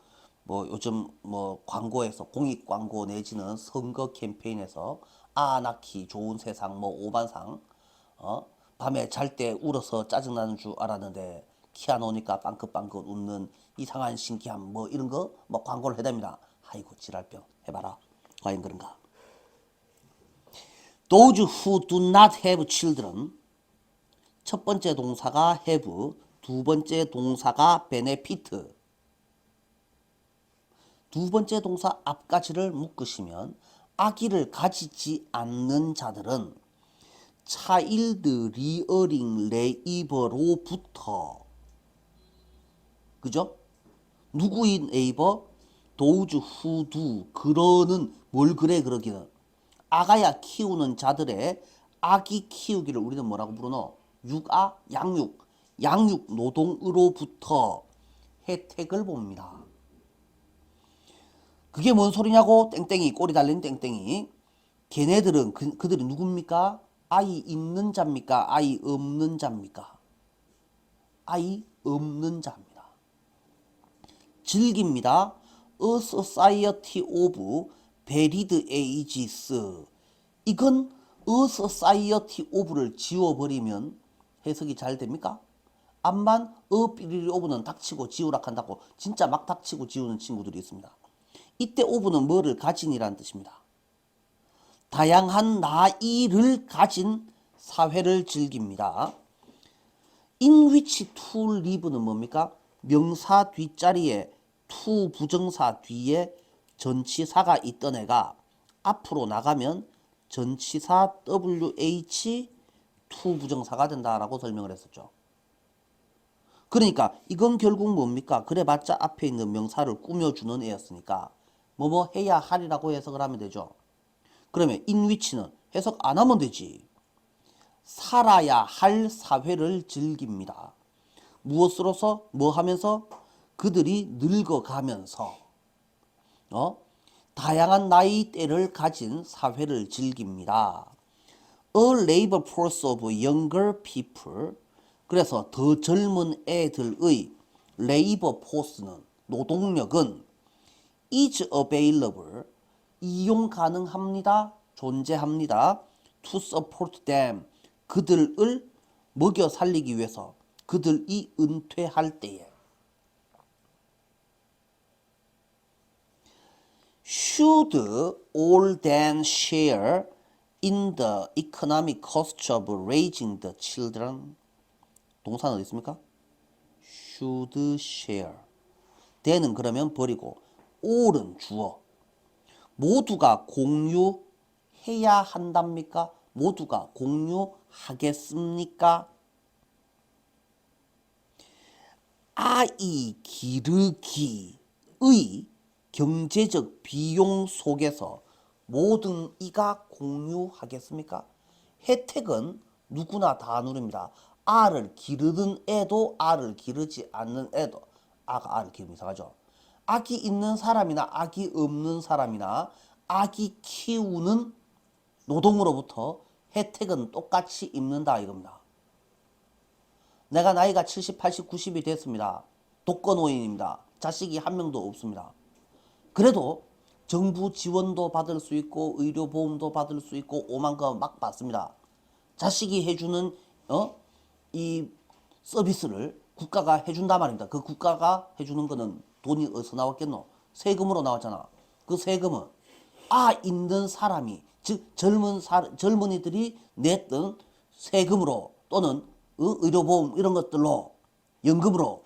뭐 요즘 뭐 광고에서 공익 광고 내지는 선거 캠페인에서 아 낳기 좋은 세상 뭐 오반상 밤에 잘 때 울어서 짜증나는 줄 알았는데 키 안 오니까 빵긋빵긋 웃는 이상한 신기함 뭐 이런 거 뭐 광고를 해댑니다. 아이고 지랄병 해봐라. 과연 그런가? Those who do not have children 첫 번째 동사가 have 두 번째 동사가 benefit 두 번째 동사 앞가지를 묶으시면 아기를 가지지 않는 자들은 차일드 리어링 레이버로부터 그죠? 누구인 레이버? 도우즈 후두 그러는 뭘 그래 그러기는 아가야 키우는 자들의 아기 키우기를 우리는 뭐라고 부르노? 육아 양육 노동으로부터 혜택을 봅니다. 그게 뭔 소리냐고? 땡땡이 꼬리 달린 땡땡이 걔네들은 그들이 누굽니까? 아이 있는 자입니까? 아이 없는 자입니까? 아이 없는 자입니다. 즐깁니다. A Society of Varied Ages 이건 A Society of를 지워버리면 해석이 잘 됩니까? 암만 삐리리 오브는 닥치고 지우라 한다고 진짜 막 닥치고 지우는 친구들이 있습니다. 이때 오브는 뭐를 가진이라는 뜻입니다. 다양한 나이를 가진 사회를 즐깁니다. In which to live는 뭡니까? 명사 뒷자리에 to 부정사 뒤에 전치사가 있던 애가 앞으로 나가면 전치사 WH to 부정사가 된다라고 설명을 했었죠. 그러니까 이건 결국 뭡니까? 그래봤자 앞에 있는 명사를 꾸며주는 애였으니까 뭐뭐 해야 하리라고 해석을 하면 되죠. 그러면 in which는 해석 안 하면 되지. 살아야 할 사회를 즐깁니다. 무엇으로서? 뭐 하면서? 그들이 늙어가면서 다양한 나이대를 가진 사회를 즐깁니다. A labor force of younger people 그래서 더 젊은 애들의 labor force는 노동력은 is available 이용 가능합니다. 존재합니다. to support them 그들을 먹여 살리기 위해서 그들이 은퇴할 때에 should all then share in the economic cost of raising the children 동사는 어디 있습니까? should share they는 그러면 버리고 all은 주어 모두가 공유해야 한답니까? 모두가 공유하겠습니까? 아이 기르기의 경제적 비용 속에서 모든 이가 공유하겠습니까? 혜택은 누구나 다 누립니다. 알을 기르는 애도 알을 기르지 않는 애도 아가 알을 기르면 이상하죠. 아기 있는 사람이나 아기 없는 사람이나 아기 키우는 노동으로부터 혜택은 똑같이 입는다 이겁니다. 내가 나이가 70, 80, 90이 됐습니다. 독거노인입니다. 자식이 한 명도 없습니다. 그래도 정부 지원도 받을 수 있고 의료보험도 받을 수 있고 오만 거 막 받습니다. 자식이 해주는 이 서비스를 국가가 해준단 말입니다. 그 국가가 해주는 거는 돈이 어디서 나왔겠노? 세금으로 나왔잖아. 그 세금은 있는 사람이, 즉 젊은이들이 냈던 세금으로 또는 의료보험 이런 것들로 연금으로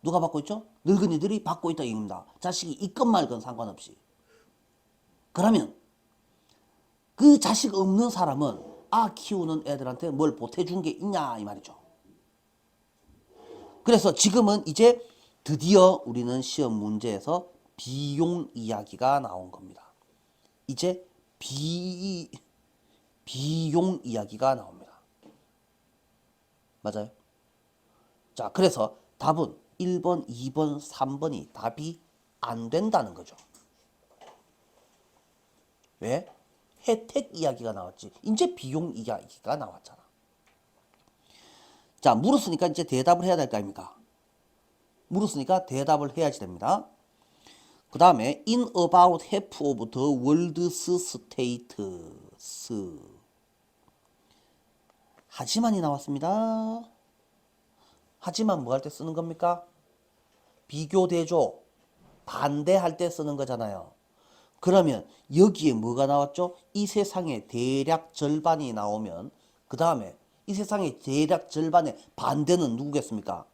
누가 받고 있죠? 늙은이들이 받고 있다 이겁니다. 자식이 있건 말건 상관없이. 그러면 그 자식 없는 사람은 키우는 애들한테 뭘 보태준 게 있냐 이 말이죠. 그래서 지금은 이제 드디어 우리는 시험 문제에서 비용 이야기가 나온 겁니다. 이제 비용 이야기가 나옵니다. 맞아요? 자, 그래서 답은 1번, 2번, 3번이 답이 안 된다는 거죠. 왜? 혜택 이야기가 나왔지. 이제 비용 이야기가 나왔잖아. 자, 물었으니까 이제 대답을 해야 될 거 아닙니까? 물었으니까 대답을 해야지 됩니다. 그 다음에 in about half of the world's states. 하지만이 나왔습니다. 하지만 뭐 할 때 쓰는 겁니까? 비교, 대조, 반대할 때 쓰는 거잖아요. 그러면 여기에 뭐가 나왔죠? 이 세상의 대략 절반이 나오면 그 다음에 이 세상의 대략 절반의 반대는 누구겠습니까?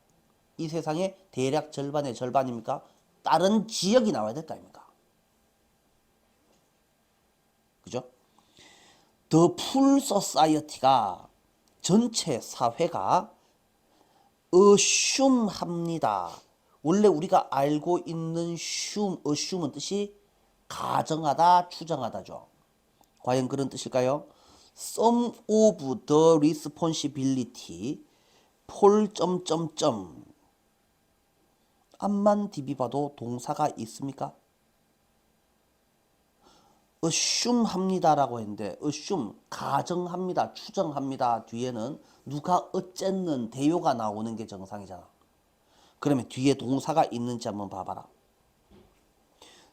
이 세상의 대략 절반의 절반입니까? 다른 지역이 나와야 될 거 아닙니까? 그죠? The full society가 전체 사회가 assume 합니다. 원래 우리가 알고 있는 assume은 뜻이 가정하다, 추정하다죠. 과연 그런 뜻일까요? Some of the responsibility for 앞만 디비봐도 동사가 있습니까? assume 합니다라고 했는데 assume 가정합니다, 추정합니다 뒤에는 누가 어쨌는 대요가 나오는 게 정상이잖아. 그러면 뒤에 동사가 있는지 한번 봐봐라.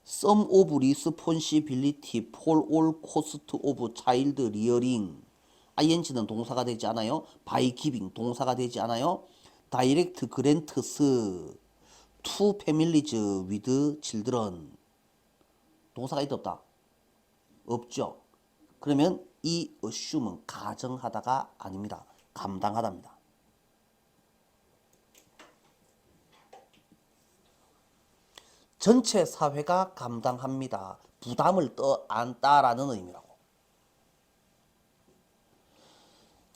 Some of responsibility for all cost of child rearing. ing는 동사가 되지 않아요. by giving 동사가 되지 않아요. direct grants to families with children. 동사가 있다 없다? 없죠. 그러면 이 assume은 가정하다가 아닙니다. 감당하다입니다. 전체 사회가 감당합니다. 부담을 안다라는 의미라고.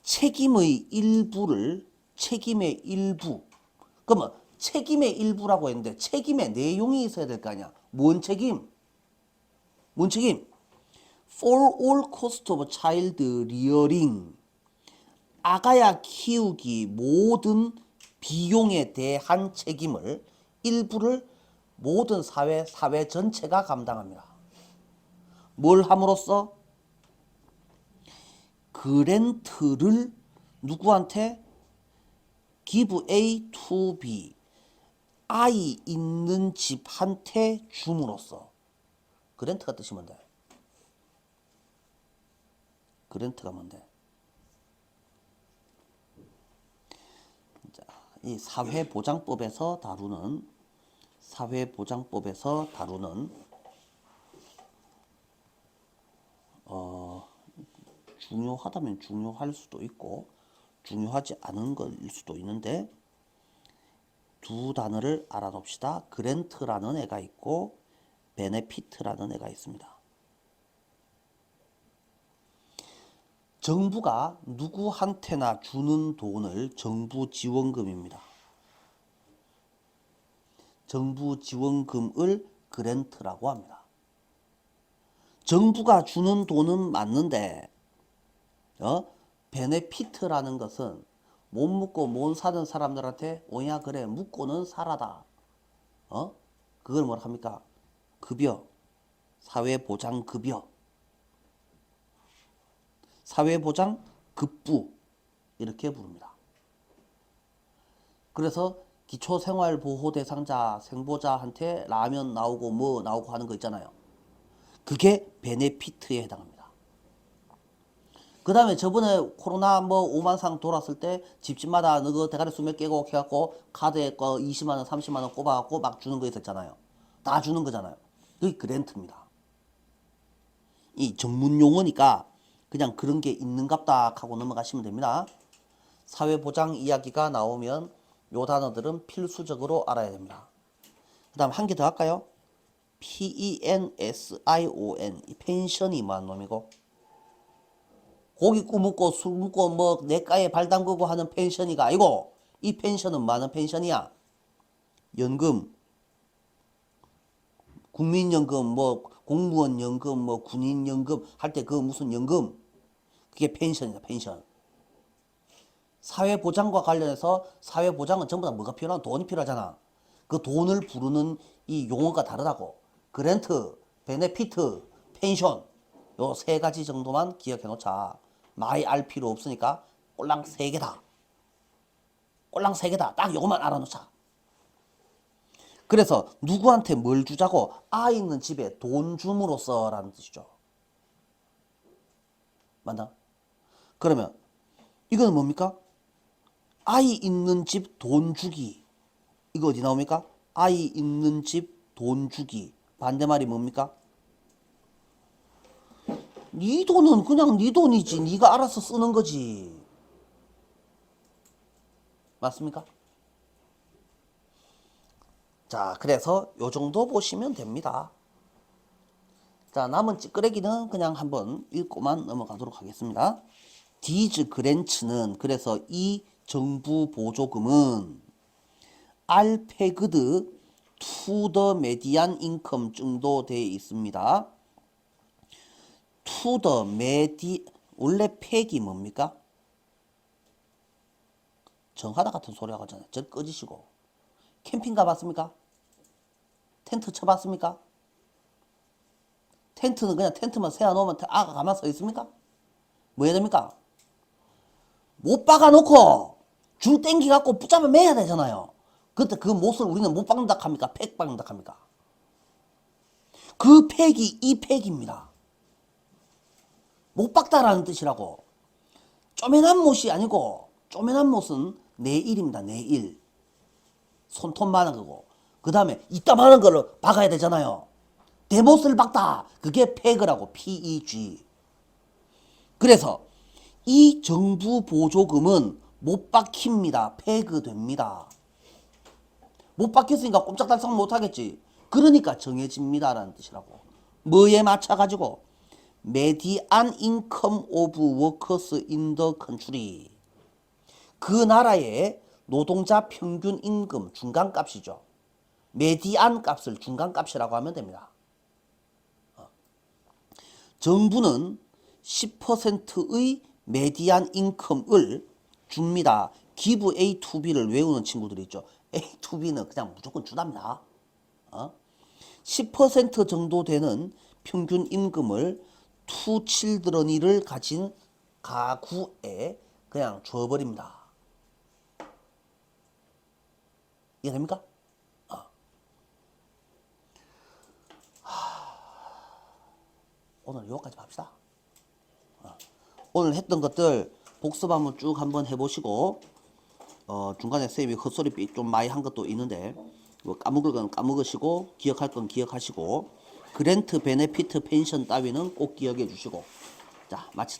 책임의 일부. 그러면 책임의 일부라고 했는데 책임의 내용이 있어야 될 거 아니야. 뭔 책임? For all cost of child rearing. 아가야 키우기 모든 비용에 대한 책임을 일부를 모든 사회 전체가 감당합니다. 뭘 함으로써? 그랜트를 누구한테? give A to B. 아이 있는 집한테 줌으로써. 그랜트가 뜻이 뭔데? 그랜트가 뭔데? 자, 이 사회보장법에서 다루는 중요하다면 중요할 수도 있고 중요하지 않은 것일 수도 있는데 두 단어를 알아놓읍시다. 그랜트라는 애가 있고 베네피트라는 애가 있습니다. 정부가 누구한테나 주는 돈을 정부 지원금입니다. 정부 지원금을 그랜트라고 합니다. 정부가 주는 돈은 맞는데 베네피트라는 것은 못 묻고 못 사는 사람들한테 오냐 그래 묻고는 살아다. 그걸 뭐라 합니까? 급여, 사회보장급여, 사회보장급부 이렇게 부릅니다. 그래서 기초생활보호 대상자 생보자한테 라면 나오고 뭐 나오고 하는 거 있잖아요. 그게 베네피트에 해당합니다. 그 다음에 저번에 코로나 뭐 5만상 돌았을 때 집집마다 너그 대가리 수몇 개고 해갖고 카드에 거 20만원 30만원 꼽아갖고 막 주는 거 있었잖아요. 다 주는 거잖아요. 그게 그랜트입니다. 이 전문 용어니까 그냥 그런 게 있는갑다 하고 넘어가시면 됩니다. 사회보장 이야기가 나오면 요 단어들은 필수적으로 알아야 됩니다. 그 다음 한 개 더 할까요? pension, 이 펜션이 뭐한 놈이고, 고기 구먹고 술 먹고 뭐 내과에 발 담그고 하는 펜션이가 아니고, 이 펜션은 뭐하는 펜션이야? 연금, 국민연금, 뭐 공무원 연금, 뭐 군인 연금 할 때 그 무슨 연금, 그게 펜션이다. 펜션. 사회보장과 관련해서 사회보장은 전부 다 뭐가 필요한? 돈이 필요하잖아. 그 돈을 부르는 이 용어가 다르다고. 그랜트, 베네피트, 펜션, 요 세 가지 정도만 기억해 놓자. 많이 알 필요 없으니까 꼴랑 세 개다. 꼴랑 세 개다. 딱 요것만 알아놓자. 그래서 누구한테 뭘 주자고? 아이 있는 집에 돈 줌으로써 라는 뜻이죠. 맞나? 그러면 이거는 뭡니까? 아이 있는 집 돈 주기. 이거 어디 나옵니까? 아이 있는 집 돈 주기. 반대말이 뭡니까? 네 돈은 그냥 네 돈이지. 네가 알아서 쓰는 거지. 맞습니까? 자, 그래서 요 정도 보시면 됩니다. 자, 남은 찌끄레기는 그냥 한번 읽고만 넘어가도록 하겠습니다. 디즈 그랜츠는 그래서 이 정부 보조금은 알페그드 투 더 메디안 인컴 정도 되어 있습니다. 투 더 메디 원래 팩이 뭡니까? 정하다 같은 소리 하잖아요. 저 꺼지시고. 캠핑 가봤습니까? 텐트 쳐봤습니까? 텐트는 그냥 텐트만 세워놓으면 아가 가만 서 있습니까? 뭐 해야 됩니까? 못 박아놓고 줄 땡기갖고 붙잡아 매야 되잖아요. 그때 그 못을 우리는 못 박는다 합니까? 팩 박는다 합니까? 그 팩이 이 팩입니다. 못 박다라는 뜻이라고. 쪼매난 못이 아니고, 쪼매난 못은 내일입니다. 내일. 손톱 많은 거고. 그 다음에 이따만한 걸로 박아야 되잖아요. 대못을 박다. 그게 팩이라고. PEG. 그래서 이 정부 보조금은 못 박힙니다. 폐그 됩니다. 못 박혔으니까 꼼짝달싹 못하겠지. 그러니까 정해집니다라는 뜻이라고. 뭐에 맞춰가지고? Median income of workers in the country. 그 나라의 노동자 평균 임금 중간값이죠. 메디안 값을 중간값이라고 하면 됩니다. 정부는 10%의 메디안 인컴을 줍니다. give A to B를 외우는 친구들이 있죠. A to B는 그냥 무조건 주답니다. 10% 정도 되는 평균 임금을 to children이를 가진 가구에 그냥 줘버립니다. 이해됩니까? 오늘 여기까지 합시다. 오늘 했던 것들 복습 한번 쭉 한번 해보시고 중간에 쌤이 헛소리 좀 많이 한 것도 있는데 뭐 까먹을 건 까먹으시고 기억할 건 기억하시고 그랜트 베네피트 펜션 따위는 꼭 기억해 주시고 자 마치도록